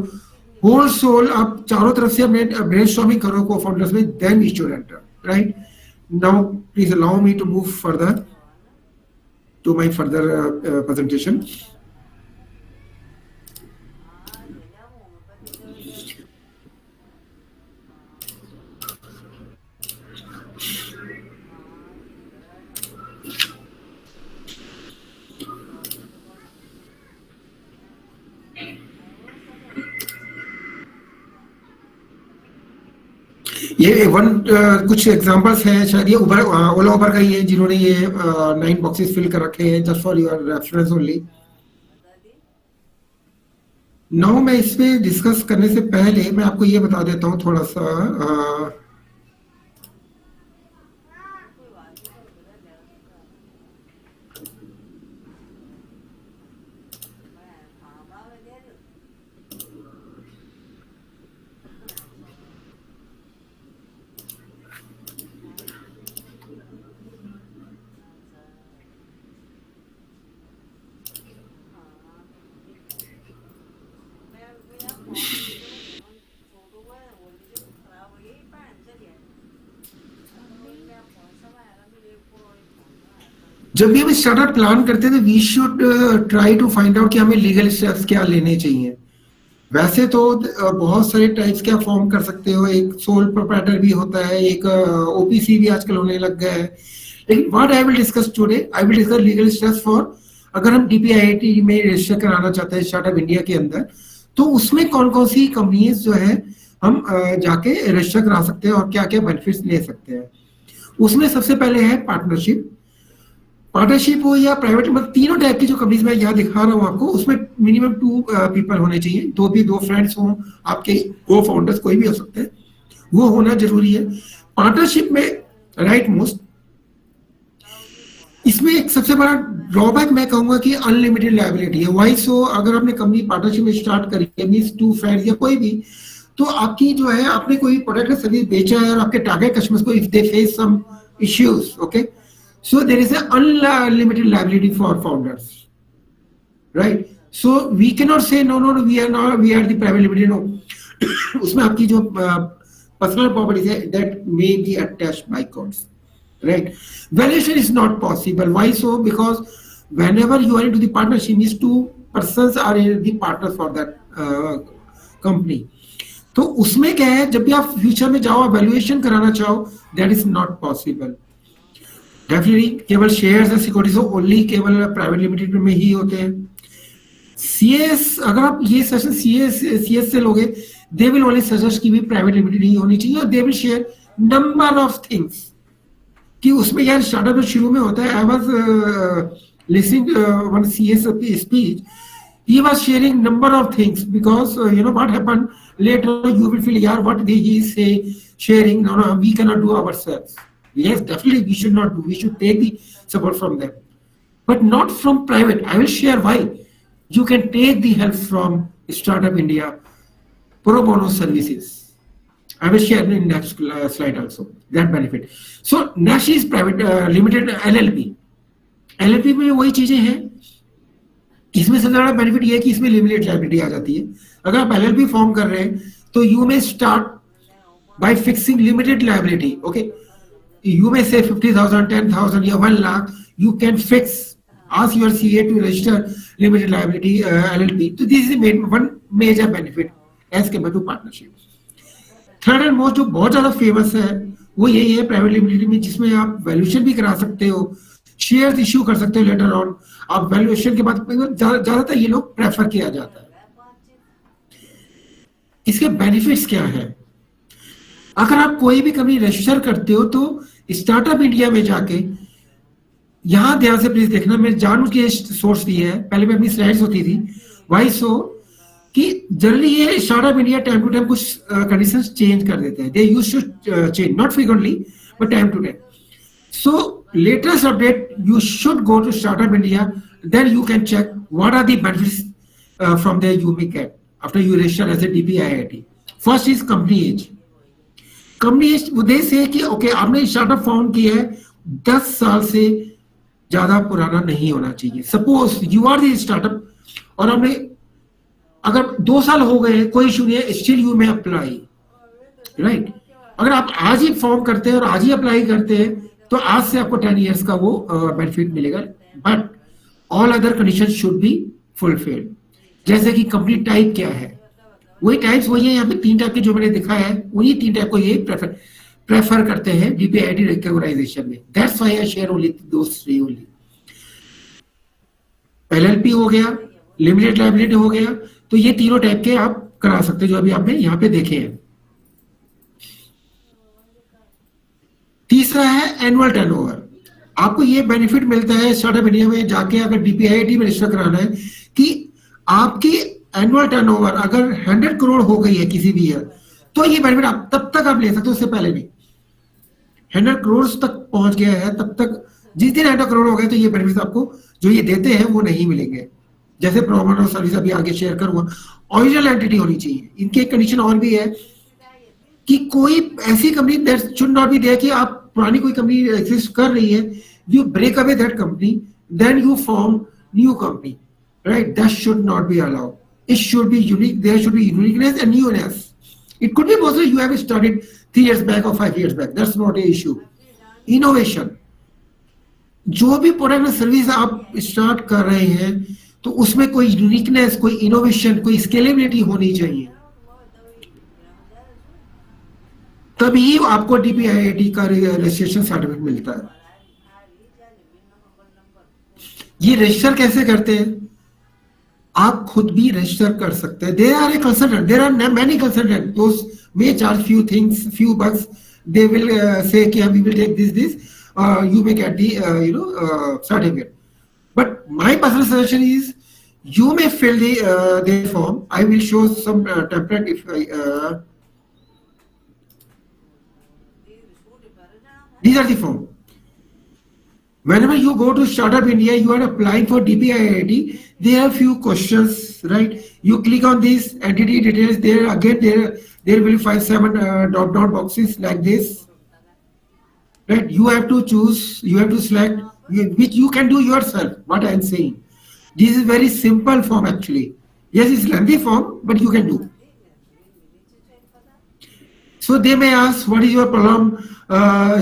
होल सोल आप चारों तरफ से अपने ब्रेनस्टॉर्मिंग करो को फाउंडर्स में, then we should enter, right? Now please allow me to move further to my further presentation. ये कुछ एग्जांपल्स हैं, शायद ये ओला उबर का ही है, जिन्होंने ये 9 बॉक्सेस फिल कर रखे हैं, just for your reference only. Now मैं इस पे डिस्कस करने से पहले मैं आपको ये बता देता हूँ थोड़ा सा, जब भी हम स्टार्टअप प्लान करते हैं तो we should try to find out कि हमें लीगल स्टेप्स क्या लेने चाहिए। वैसे तो बहुत सारे टाइप्स क्या फॉर्म कर सकते हो, एक सोल प्रोप्राइटर भी होता है, एक OPC भी आजकल होने लग गया है, लेकिन what I will discuss today, I will discuss legal steps for, अगर हम डीपीआईआईटी में रजिस्टर कराना चाहते हैं स्टार्टअप इंडिया के अंदर, तो उसमें कौन कौन सी कंपनीज जो है हम जाके रजिस्टर करा सकते हैं और क्या क्या बेनिफिट्स ले सकते हैं। उसमें सबसे पहले है पार्टनरशिप। पार्टनरशिप हो या प्राइवेट, मतलब तीनों टाइप की जो कंपनीज मैं यहाँ दिखा रहा हूँ आपको, उसमें मिनिमम 2 पीपल होने चाहिए, दो फ्रेंड्स हों आपके, को फाउंडर्स कोई भी हो सकते हैं, वो होना जरूरी है। पार्टनरशिप में राइट मोस्ट, इसमें एक सबसे बड़ा ड्रॉबैक मैं कहूंगा कि अनलिमिटेड लायबिलिटी है। वाई सो, अगर आपने कंपनी पार्टनरशिप में स्टार्ट करी है, मींस 2 फ्रेंड्स या कोई भी, तो आपकी जो है आपने कोई प्रोडक्ट या सर्विस बेचा है और आपके टारगेट कस्टमर्स को if they face some issues, okay, so there is an unlimited liability for founders, right? So we cannot say no, we are the private limited, no. उसमें आपकी जो personal properties है that may be attached by codes, right? Valuation is not possible. Why so? Because whenever you are into the partnership, means 2 persons are the partners for that company. तो उसमें क्या है, जब भी आप फ्यूचर में जाओ वैल्यूएशन कराना चाहो, that is not possible. Definitely केवल शेयर्स या सिक्योरिटीज ओनली केवल प्राइवेट लिमिटेड में ही होते हैं। सीएस, अगर आप ये सेशन सीएस से लोगे, दे विल ओनली सजेस्ट कि भी प्राइवेट लिमिटेड ही होनी चाहिए, और they will share number of things, कि उसमें यार स्टार्टअप जो शुरू में होता है, I was listening one CS speech, he was sharing number of things, because you know what happened later, you will feel yaar what he is sharing, no, we cannot do ourselves. Yes, definitely we should not do, we should take the support from them, but not from private. I will share why. You can take the help from Startup India pro bono services. I will share in next slide also that benefit. So next is private limited LLP. LLP में वही चीजें हैं, इसमें सबसे बड़ा benefit ये है कि इसमें लिमिटेड लायबिलिटी आ जाती है। अगर आप एलएलपी फॉर्म कर रहे हैं तो you may start by fixing limited liability, okay, you may से 50,000, 10,000 या 1 lakh, you can fix, ask your CA to register limited liability LLP. So this is one major benefit as compared to partnership. Third and most जो बहुत ज्यादा famous है वो यही है private limited में, जिसमें आप वैल्यूएशन भी करा सकते हो, शेयर इश्यू कर सकते हो लेटर ऑन। आप वैल्यूएशन के बाद ज्यादातर ये लोग प्रेफर किया जाता है। इसके बेनिफिट्स क्या है? अगर आप कोई भी कंपनी रजिस्टर करते हो तो स्टार्टअप इंडिया में जाके, यहां ध्यान से प्लीज देखना, मैं जानबूझ के सोर्स दिए है, पहले में अपनी स्लाइड्स होती थी, वाई सो कि जनरली ये startup India time to time कुछ कंडीशंस चेंज कर देते हैं, they used to change, not frequently but time to time. So latest update, you should go to Startup India, then you can check what are the benefits from there you may get after you register as a DPIIT. First is company age. Company age, they say कि okay, आपने startup found किया है, 10 साल से ज्यादा पुराना नहीं होना चाहिए। Suppose you are the startup और आपने अगर 2 साल हो गए, कोई इशू नहीं है, still you may apply, right. अगर आप आज ही फॉर्म करते हैं और आज ही अप्लाई करते हैं तो आज से आपको 10 इयर्स का वो बेनिफिट मिलेगा, but all other condition should be fulfilled. जैसे कि कंपनी टाइप क्या है, वही टाइप्स वही है, यहाँ पे 3 टाइप के जो मैंने दिखाया है, वही 3 टाइप को ये प्रेफर करते हैं डीपीआईटी रिकॉग्नाइजेशन में। That's why I share only those 3 only. LLP हो गया, लिमिटेड लायबिलिटी हो गया, तो ये तीनों टाइप के आप करा सकते हैं जो अभी आपने यहाँ पे देखे हैं। तीसरा है एनुअल टर्नओवर। आपको ये बेनिफिट मिलता है स्टार्टअप इंडिया में जाके, अगर डीपीआईटी में रजिस्टर कराना है, कि आपकी एनुअल टर्नओवर अगर 100 करोड़ हो गई है किसी भी ईयर, तो ये बेनिफिट आप तब तक आप ले सकते हो, उससे पहले नहीं। 100 करोड़ तक पहुंच गया है तब तक, जिस दिन 100 करोड़ हो गए तो ये बेनिफिट आपको जो ये देते हैं वो नहीं मिलेंगे। जैसे प्रोमोटर सर्विस अभी आगे शेयर करूंगा, ओरिजिनल एंटिटी होनी चाहिए। इनकी एक कंडीशन और भी है कि कोई ऐसी company that should not be there कि आप पुरानी कोई कंपनी एग्जिस्ट कर रही है, you break away that company, then you form new company, right, that should not be allowed. It should be unique, there should be uniqueness and newness. It could be possible you have started 3 years back और 5 years back, that's not a issue. Innovation, जो भी product और service आप start कर रहे हैं तो उसमें कोई यूनिकनेस, कोई इनोवेशन, कोई स्केलेबिलिटी होनी चाहिए, तभी आपको डीपीआईआईटी का रजिस्ट्रेशन सर्टिफिकेट मिलता है। ये रजिस्टर कैसे करते हैं? आप खुद भी रजिस्टर कर सकते हैं. There are a consultant. There are many consultants. Those may charge few things, few bucks. They will say, "Okay, we will take this. You may get the certificate." But my personal suggestion is, you may fill the form. I will show some template if I. These are the form. Whenever you go to Startup India, you are applying for DPIIT. There are few questions, right? You click on these entity details. There will be 5-7 dot boxes like this, right? You have to choose. You have to select, which you can do yourself. What I am saying. This is very simple form actually. Yes, it's lengthy form, but you can do. So they may ask, what is your problem?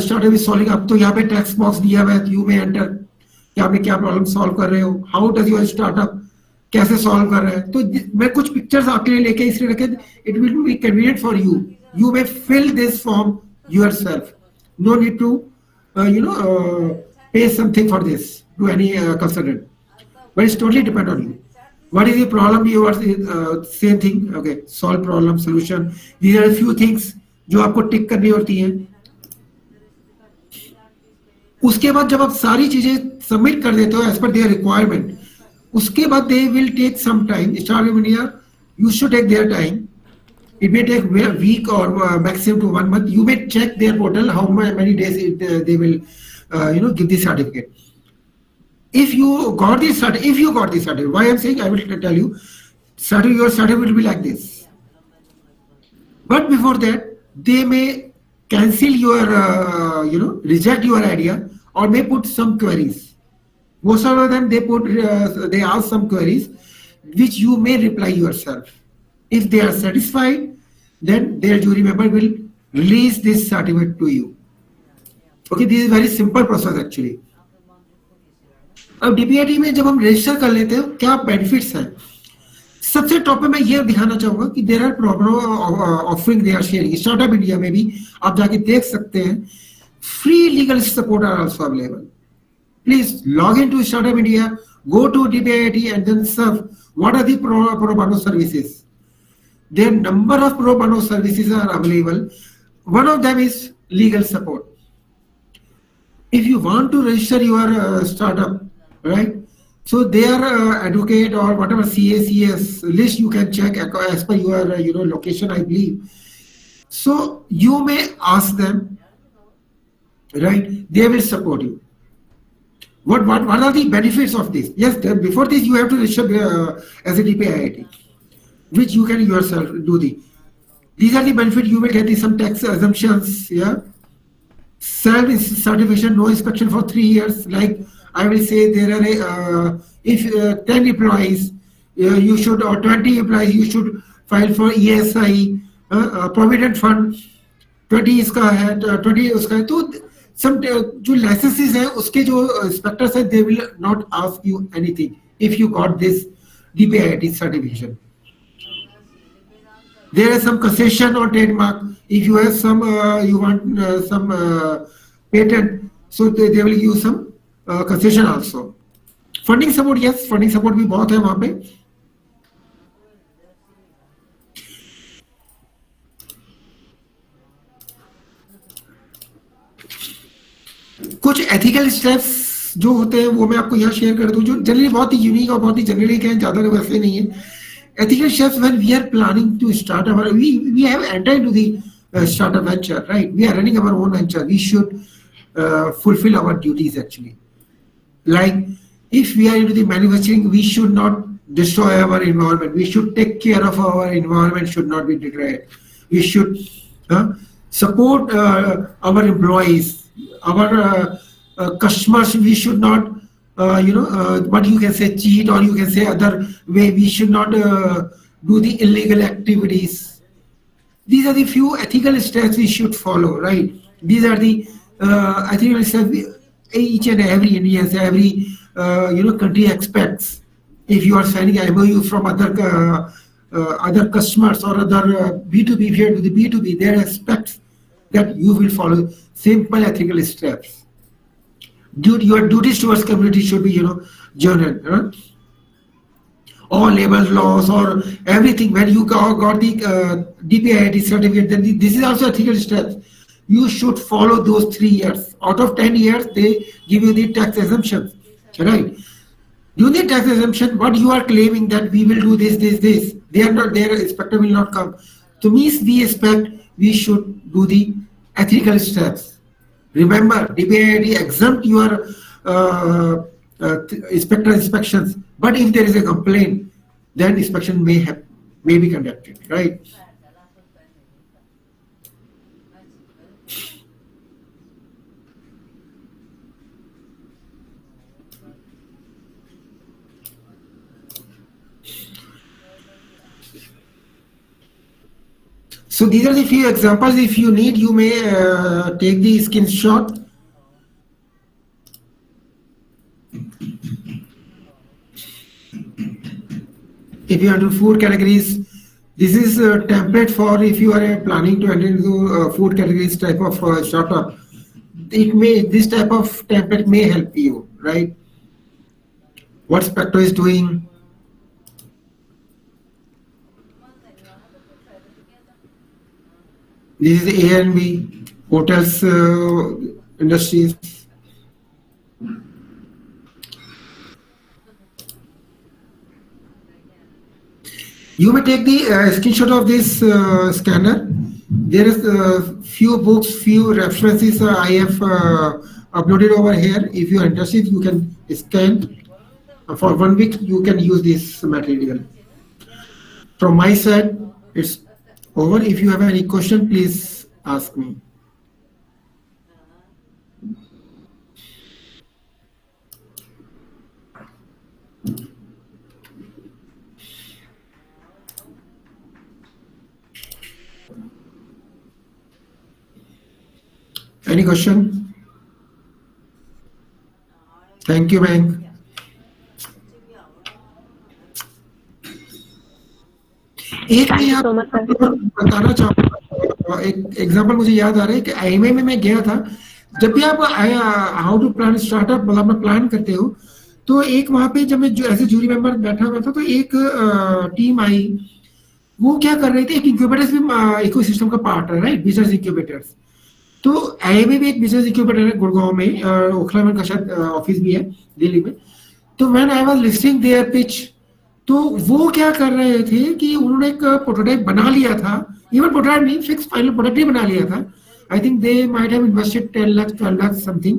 Startup is solving. अब तो यहाँ पे text box दिया हुआ है. You may enter कि आपने क्या problem solve कर रहे हो. How does your startup कैसे solve कर रहे हैं? तो मैं कुछ pictures आपके लिए लेके इसलिए रखे. It will be convenient for you. You may fill this form yourself. No need to pay something for this to any consultant. But it's totally depend on you. What is the problem? You are same thing. Okay, solve problem, solution. These are a few things जो आपको टिक करनी होती हैं. उसके बाद जब आप सारी चीजें सबमिट कर देते हो एज पर देयर रिक्वायरमेंट, उसके बाद they will take some time. Startup India, you should take their time. It may take a week or maximum to 1 month. You may check their portal how many days they will give the certificate. If you got this certificate, why I'm saying, I will tell you, your certificate will be like this. But before that, they may cancel your, reject your idea, or may put some queries. Most of them, they ask some queries, which you may reply yourself. If they are satisfied, then their jury member will release this certificate to you. Okay, this is very simple process actually. अब DPIIT में जब हम register कर लेते हैं, क्या benefits हैं? सबसे टॉप पे मैं ये दिखाना चाहूंगा कि there are problem offering they are sharing. Startup India में भी आप जाके देख सकते हैं, free legal support are also available. Please log in to startup India, go to DPIIT and then search what are the pro bono services. Their number of pro bono services are available. One of them is legal support. If you want to register your startup, right? So their advocate or whatever CACS list you can check as per your location, I believe. So you may ask them, right? They will support you. What are the benefits of this? Yes, before this you have to register as a DPIIT, which you can yourself do these are the benefits. You will get some tax assumptions, yeah. Self-certification, no inspection for 3 years. Like I will say, there are if 10 employees, you should, or 20 employees, you should file for ESI, provident fund. 20 इसका है, 20 उसका है. तो some जो licenses हैं, उसके जो inspectors हैं, they will not ask you anything if you got this DPIIT certification. There is some concession on trademark. If you have some, you want some patent, so they will give you some concession also. Funding support, yes, funding support भी बहुत है वहाँ पे. कुछ ethical steps जो होते हैं वो मैं आपको यहाँ शेयर कर दूं, जो जनरली बहुत ही यूनिक और बहुत ही जेनरिक है, ज़्यादा वैसे नहीं है. Ethical steps when we are planning to start our, we have entered into the startup venture, right? We are running our own venture. We should fulfill our duties actually. Like if we are into the manufacturing, we should not destroy our environment. We should take care of our environment, should not be degraded. We should support our employees, our customers. We should not what you can say cheat, or you can say other way. We should not do the illegal activities. These are the few ethical steps we should follow, right? These are the ethical steps each and every Indian, every country expects. If you are signing an MOU from other customers or other B2B, if you are to the B2B, they expect that you will follow simple ethical steps. Your duties towards community should be, journal. All labor laws or everything. When you got the DPIIT certificate, then this is also ethical steps. You should follow those 3 years. Out of 10 years, they give you the tax exemptions, right? Do the tax exemption, what you are claiming that we will do this. They are not, their inspector will not come. To me, we expect we should do the ethical steps. Remember, DPIIT exempt your inspector inspections, but if there is a complaint, then inspection may be conducted, right? So these are the few examples. If you need, you may take the screenshot. If you are into food categories, this is a template for if you are planning to enter into food categories type of startup. This type of template may help you, right? What Spectro is doing. This is A and B, hotels, industries. You may take the screenshot of this scanner. There is few books, few references I have uploaded over here. If you are interested, you can scan. For 1 week, you can use this material. From my side, it's over. If you have any question, please ask me. Any question? Thank you, Bank. एक मैं यहाँ बताना चाहूँगा, एक example मुझे याद आ रहा है कि आईएमए में मैं गया था. जब भी आप हाउ टू प्लान स्टार्टअप मतलब प्लान करते हो, तो एक वहाँ पे जब मैं एज ए जूरी मेंबर बैठा हुआ था, तो एक टीम आई. वो क्या कर रहे थे, एक इंक्यूबेटर्स भी इकोसिस्टम का पार्ट है, राइट, बिजनेस इंक्यूबेटर्स. तो आईएमए में एक बिजनेस इंक्यूबेटर है गुड़गांव में, ओखला में का शायद ऑफिस भी है दिल्ली में. तो when I was listing their pitch, तो वो क्या कर रहे थे कि उन्होंने एक प्रोटोटाइप बना लिया था. इवन प्रोटोटाइप नहीं, फिक्स फाइनल प्रोडक्ट बना लिया था. I think they might have invested 10 lakh 12 lakh something.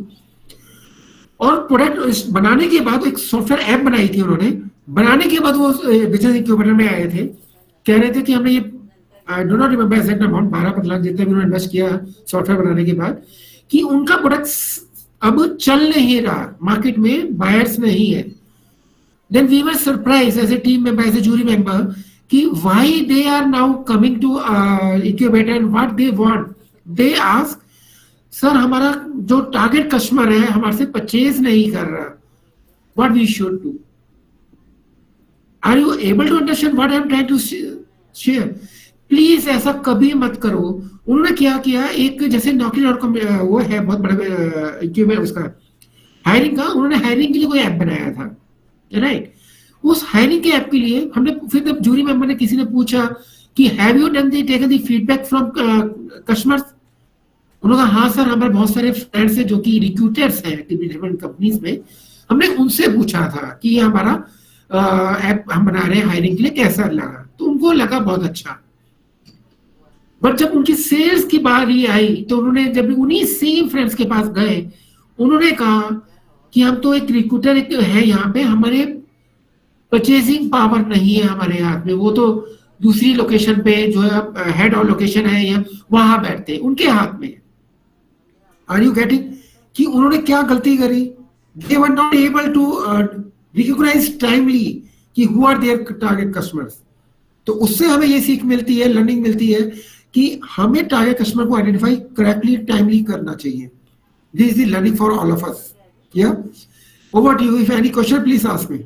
और प्रोडक्ट बनाने के बाद एक सॉफ्टवेयर ऐप बनाई थी उन्होंने. बनाने के बाद वो बिजनेस इंक्यूबेटर में आए थे, कह रहे थे कि हमने ये I do not remember exact amount, 12-15 lakh जितने भी उन्होंने इन्वेस्ट किया सॉफ्टवेयर बनाने के बाद, कि उनका प्रोडक्ट अब चल नहीं रहा, मार्केट में बायर्स नहीं है. Then we were surprised as a team member, as a jury member, कि why they are now coming to incubator and what they want. They ask, sir हमारा जो टारगेट कस्टमर है हमारे से परचेज नहीं कर रहा, what we should do. Are you able to understand what I am trying to share? Please ऐसा कभी मत करो. उन्होंने क्या किया, एक जैसे नौकरी.com वो है बहुत बड़ा इंक्यूबेटर उसका हायरिंग का, उन्होंने हायरिंग के लिए कोई ऐप बनाया था, राइट. उस हायरिंग के ऐप के लिए हमने फिर जब जूरी मेंबर ने किसी ने पूछा कि have you done the taken the feedback from customers, उन्होंने कहा हाँ सर, हमारे बहुत सारे फ्रेंड्स हैं जो कि रिक्रूटर्स हैं डिफरेंट कंपनीज में, हमने उनसे पूछा था कि ये हमारा ऐप हम बना रहे हैं हायरिंग के लिए, कैसा लगा. तो उनको लगा बहुत अच्छा. बट जब उनकी सेल्स की बारी आई तो उन्होंने जब उन्हीं सेम फ्रेंड्स के पास गए, उन्होंने कहा कि हम तो एक रिक्रूटर है यहाँ पे, हमारे परचेजिंग पावर नहीं है हमारे हाथ में, वो तो दूसरी लोकेशन पे जो है हेड और लोकेशन है या वहां बैठते हैं, उनके हाथ में. आर यू गेटिंग कि उन्होंने क्या गलती करी? They were not able to recognize timely कि who are their target customers. तो उससे हमें ये सीख मिलती है, लर्निंग मिलती है कि हमें टारगेट कस्टमर को आइडेंटिफाई करेक्टली टाइमली करना चाहिए. This is the learning for all of us. या over to you. If any question please ask me.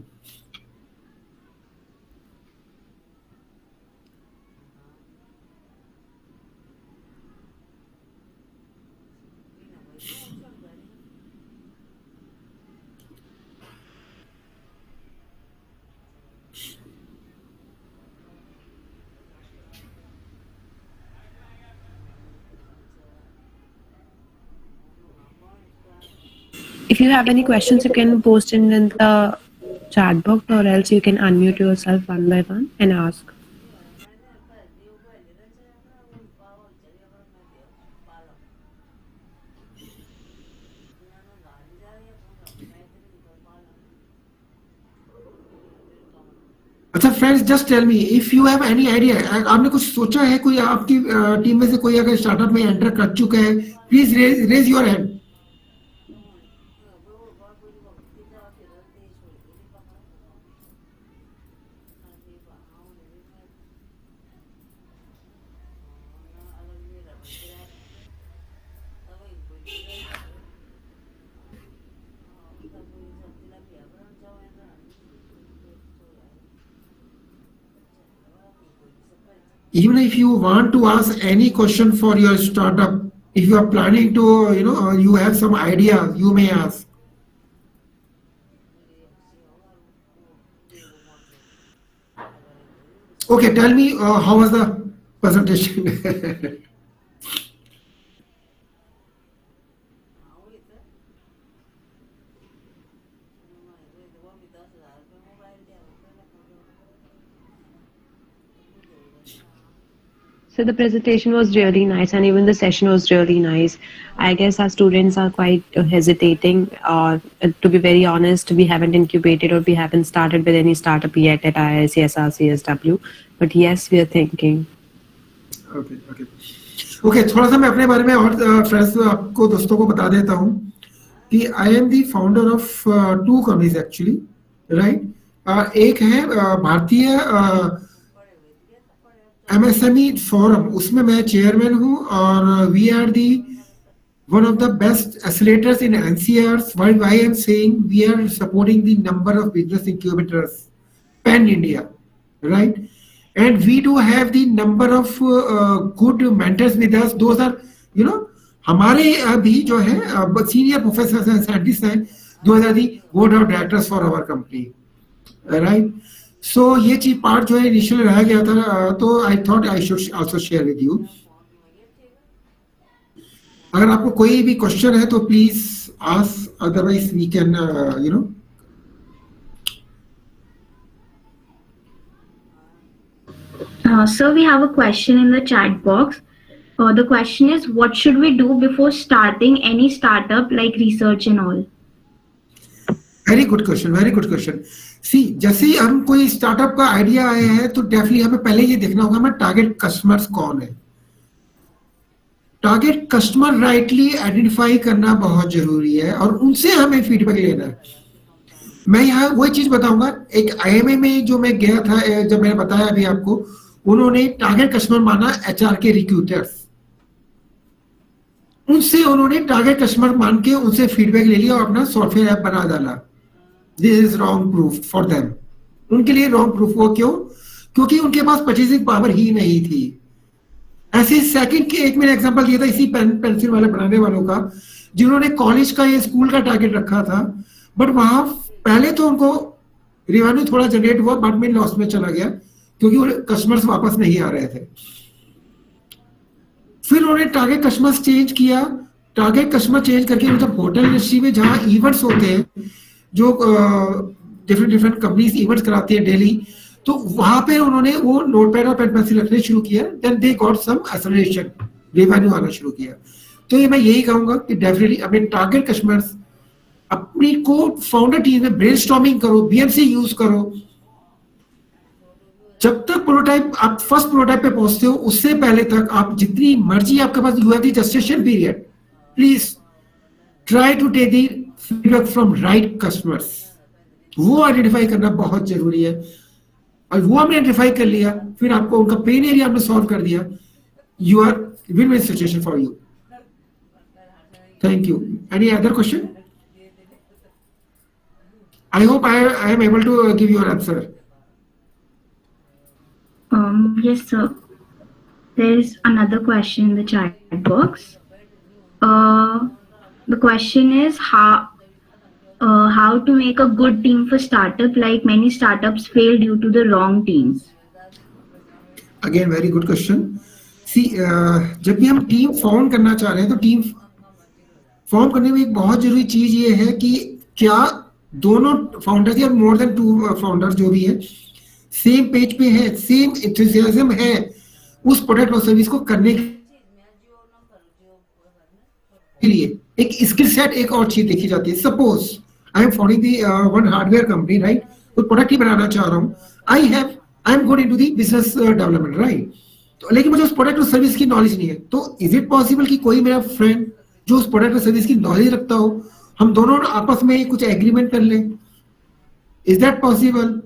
If you have any questions, you can post in the chat box, or else you can unmute yourself one by one and ask. अच्छा friends, just tell me if you have any idea, आपने कुछ सोचा है, कोई आपकी team में से कोई अगर स्टार्टअप में एंटर कर चुका है, please raise your hand. Even if you want to ask any question for your startup, if you are planning to, you have some idea, you may ask. Okay, tell me how was the presentation? So the presentation was really nice, and even the session was really nice. I guess our students are quite hesitating, or to be very honest, we haven't incubated or we haven't started with any startup yet at IICSR CSW. But yes, we are thinking. Okay, थोड़ा सा मैं अपने बारे में और friends आपको दोस्तों को बता देता हूँ कि I am the founder of 2 companies actually, right. एक है भारतीय MSME फोरम, उसमें मैं चेयरमैन हूँ, और we are the one of the best accelerators in NCRs. Why I am saying we are supporting the number of business incubators pan India, right? And we do have the number of good mentors with us. Those are, हमारे अभी जो है senior professor हैं, scientist हैं, those are the board of directors for our company, right? So ये चीज part जो है इनिशियली रह गया था, तो I thought I should also share with you. अगर आपको कोई भी क्वेश्चन है तो please ask, otherwise we can Sir, we have a question in the chat box. The question is, what should we do before starting any startup, like research and all? Very good question, very good question. See, जैसे ही हम कोई startup का idea आया है तो definitely हमें पहले ये देखना होगा हमारे टारगेट कस्टमर्स कौन है. टारगेट कस्टमर राइटली आइडेंटिफाई करना बहुत जरूरी है, और उनसे हमें फीडबैक लेना है. मैं यहाँ वही चीज बताऊंगा. एक IIMA में जो मैं गया था, जब मैंने बताया अभी आपको, उन्होंने टारगेट कस्टमर माना HR के रिक्रूटर्स. उनसे उन्होंने टारगेट कस्टमर मान के उनसे फीडबैक ले लिया और अपना सॉफ्टवेयर ऐप बना डाला. This is wrong proof for them. उनके लिए रॉन्ग प्रूफ हुआ. क्यों? क्योंकि उनके पास परचेसिंग पावर ही नहीं थी. ऐसे सेकंड के एक मैंने एग्जांपल दिया था इसी पेंसिल वाले बनाने वालों का, जिन्होंने कॉलेज का या स्कूल का टारगेट रखा था, बट वहां पहले तो उनको रेवेन्यू थोड़ा जनरेट हुआ, बाद में लॉस में चला गया क्योंकि कस्टमर्स वापस नहीं आ रहे थे. फिर उन्होंने टारगेट कस्टमर्स चेंज किया. टारगेट कस्टमर चेंज करके मतलब होटल इंडस्ट्री में जहां इवेंट्स होते हैं, जो डिफरेंट कंपनीज इवेंट्स कराती है डेली, तो वहां पे उन्होंने वो नोटपैड और पेन पेंसिल रखने शुरू किया. Then they got some acceleration, revenue आना शुरू किया. तो ये मैं यही कहूंगा कि डेफिनेटली अपने टारगेट कस्टमर्स, अपनी को फाउंडर टीम में ब्रेनस्टॉर्मिंग करो, BMC यूज करो. जब तक प्रोटोटाइप आप फर्स्ट प्रोटोटाइप पे पहुंचते हो, उससे पहले तक आप जितनी मर्जी आपके पास, you have the gestation period. Please try to take the feedback from right customers. वो आइडेंटिफाई करना बहुत जरूरी है. और वो हमने आइडेंटिफाई कर लिया, फिर आपको उनका पेन एरिया आपने सॉल्व कर दिया. You are win win situation for you. Thank you. Any other question? I hope I am able to give you an answer. Yes, sir. There is another question in the chat box. The question is how to make a good team for startup. Like many startups fail due to the wrong teams. Again, very good question. See, जब भी हम team form करना चाह रहे हैं तो team form करने में एक बहुत जरूरी चीज ये है कि क्या दोनों फाउंडर्स या मोर देन टू फाउंडर्स जो भी है सेम पेज पे है, सेम एंथुसियाज्म है उस प्रोडक्ट और सर्विस को करने के लिए। एक स्किल सेट एक और चीज देखी जाती है। Suppose I am founding the one hardware company, right, तो प्रोडक्ट ही बनाना चाह रहा हूँ। I am good into the business development, right, तो लेकिन मुझे उस प्रोडक्ट और सर्विस की नॉलेज नहीं है। तो इज इट पॉसिबल कि कोई मेरा फ्रेंड जो उस प्रोडक्ट और सर्विस की नॉलेज रखता हो, हम दोनों आपस में कुछ एग्रीमेंट कर लें? Is that possible?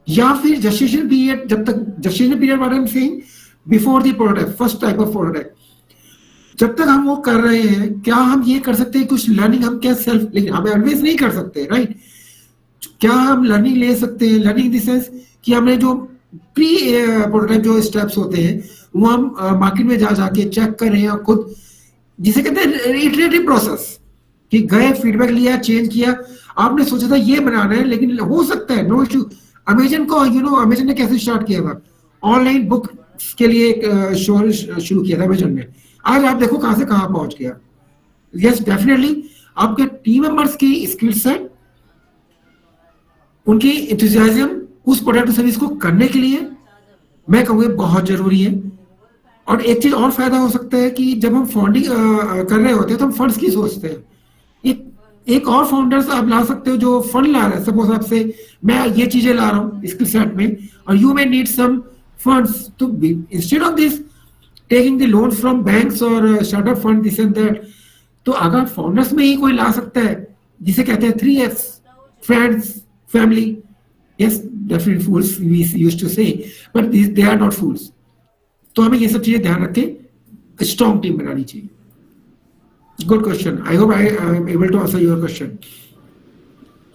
या फिर जस्टिफिकेशन पीरियड, जब तक justification period what I am saying before the product, first type of product, जब तक हम वो कर रहे हैं, क्या हम ये कर सकते हैं कुछ लर्निंग, हम क्या सेल्फ, लेकिन हम ऑलवेज नहीं कर सकते, राइट? क्या हम लर्निंग ले सकते हैं? लर्निंग इन द सेंस कि हमने जो प्री प्रोटोटाइप जो स्टेप्स होते हैं वो हम मार्केट में जा जाके चेक करें और खुद, जिसे कहते हैं इटरेटिव प्रोसेस, कि गए फीडबैक लिया, चेंज किया। आपने सोचा था ये बनाना है, लेकिन हो सकता है, नो इशू। अमेजन को अमेजन ने कैसे स्टार्ट किया था? ऑनलाइन बुक के लिए एक शो शुरू किया था अमेजन ने। आज आप देखो कहां से कहां पहुंच गया। यस, डेफिनेटली आपके टीम मेंबर्स की स्किल सेट, उनकी एंथुसियाज्म उस प्रोडक्ट सर्विस को करने के लिए मैं कहूँगा बहुत जरूरी है। और एक चीज और फायदा हो सकता है कि जब हम फंडिंग कर रहे होते हैं तो हम फंड्स की सोचते हैं। एक और फाउंडर्स आप ला सकते हो जो फंड ला रहा है। सपोज आपसे मैं ये चीजें ला रहा हूँ स्किल सेट में और you may need some funds, तो instead of this taking the loan from banks और startup fund this and that, तो अगर फाउंडर्स में ही कोई ला सकता है, जिसे कहते हैं 3F, friends, family, yes, definitely fools we used to say, but they are not fools. तो हमें ये सब चीजें ध्यान रख के स्ट्रॉन्ग टीम बनानी चाहिए। Good question, I hope I am able to answer your question.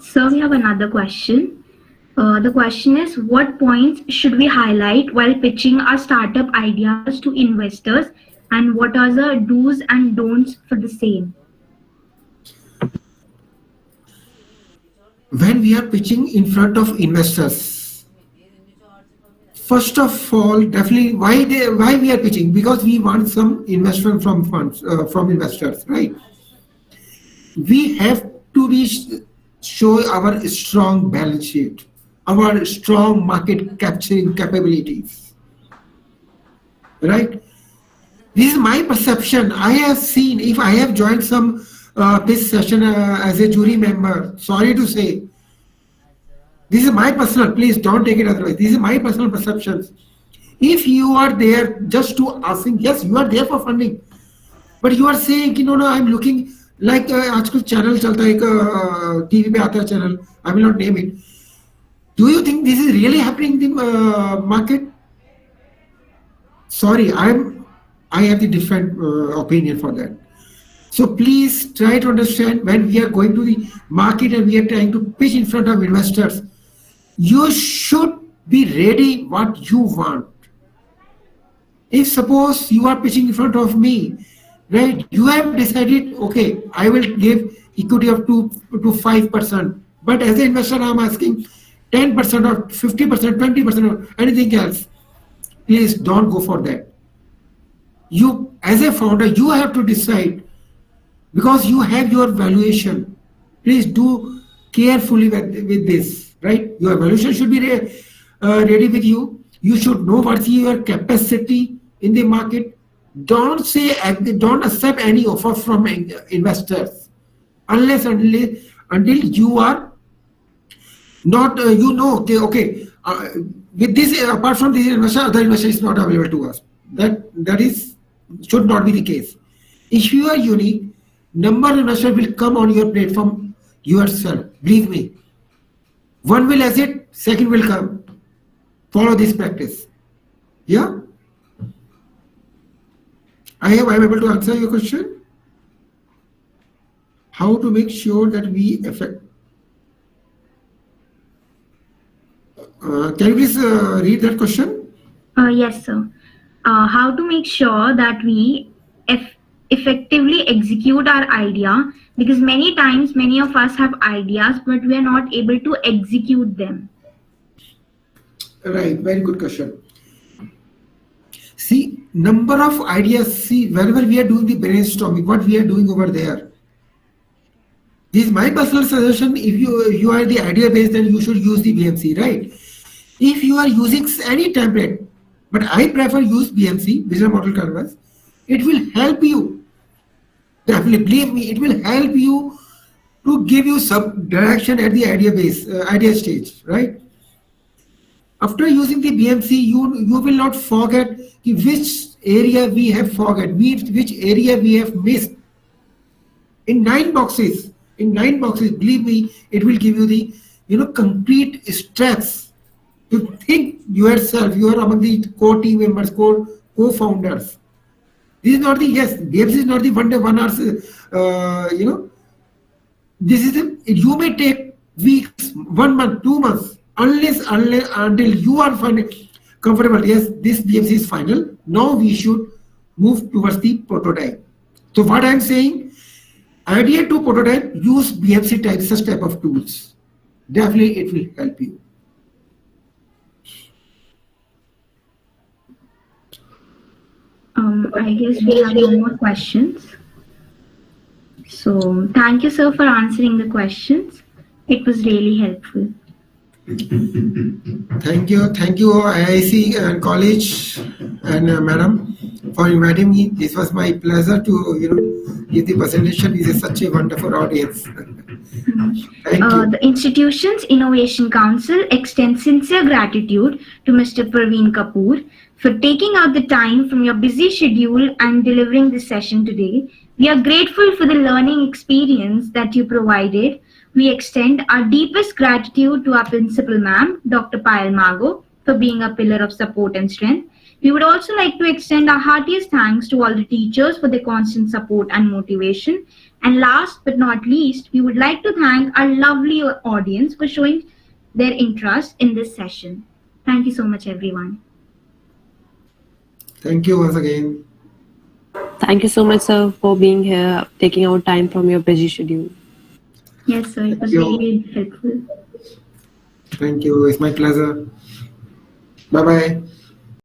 So we have another question. The question is, what points should we highlight while pitching our startup ideas to investors, and what are the do's and don'ts for the same? When we are pitching in front of investors, first of all, definitely why we are pitching, because we want some investment from funds, from investors, right? We have to be show our strong balance sheet, our strong market capturing capabilities, right? This is my perception. I have seen, if I have joined some this session as a jury member, sorry to say, this is my personal, please don't take it otherwise, this is my personal perceptions. If you are there just to asking, yes, you are there for funding, but you are saying कि no, I'm looking like आजकल channel चलता है, एक TV पे आता है channel, I will not name it. Do you think this is really happening in the market? Sorry, I have the different opinion for that. So please try to understand, when we are going to the market and we are trying to pitch in front of investors, you should be ready what you want. If suppose you are pitching in front of me, right, you have decided, okay, I will give equity of 2 to 5%, but as an investor I am asking 10% or 50%, 20% or anything else. Please don't go for that. You as a founder, you have to decide, because you have your valuation. Please do carefully with this, right? Your valuation should be ready with you. You should know what's your capacity in the market. Don't accept any offer from investors until you are not with this, apart from this investor, other investor is not available to us. That is should not be the case. If you are unique, number of investors will come on your platform yourself. Believe me. One will exit, second will come. Follow this practice. Yeah? I hope I am able to answer your question. How to make sure that we affect. Can you please read that question? Yes, sir. How to make sure that we effectively execute our idea, because many times many of us have ideas but we are not able to execute them. Right, very good question. See, number of ideas. See, whenever we are doing the brainstorming, what we are doing over there, This is my personal suggestion. If you are the idea based, then you should use the BMC, right? If you are using any template, but I prefer use BMC, business model canvas, it will help you. Definitely, believe me, it will help you to give you some direction at the idea base, idea stage, right? After using the BMC, you will not forget which area we have forget, which area we have missed. In 9 boxes, believe me, it will give you the complete steps to think yourself. You are among the core team members, core co-founders. This is not the BMC is not the one hours. This is you may take weeks, 1 month, 2 months, unless until you are finding comfortable. Yes, this BMC is final. Now we should move towards the prototype. So what I am saying, idea to prototype, use BMC type, such type of tools. Definitely it will help you. I guess we have no more questions. So thank you, sir, for answering the questions. It was really helpful. Thank you, IIC and college and madam for inviting me. This was my pleasure to give the presentation. This is such a wonderful audience. Thank you. The institution's Innovation Council extends sincere gratitude to Mr. Praveen Kapoor for taking out the time from your busy schedule and delivering this session today. We are grateful for the learning experience that you provided. We extend our deepest gratitude to our principal ma'am, Dr. Payal Mago, for being a pillar of support and strength. We would also like to extend our heartiest thanks to all the teachers for their constant support and motivation. And last but not least, we would like to thank our lovely audience for showing their interest in this session. Thank you so much, everyone. Thank you once again. Thank you so much, sir, for being here, taking out time from your busy schedule. Yes, sir. It was really helpful. Thank you. It's my pleasure. Bye-bye.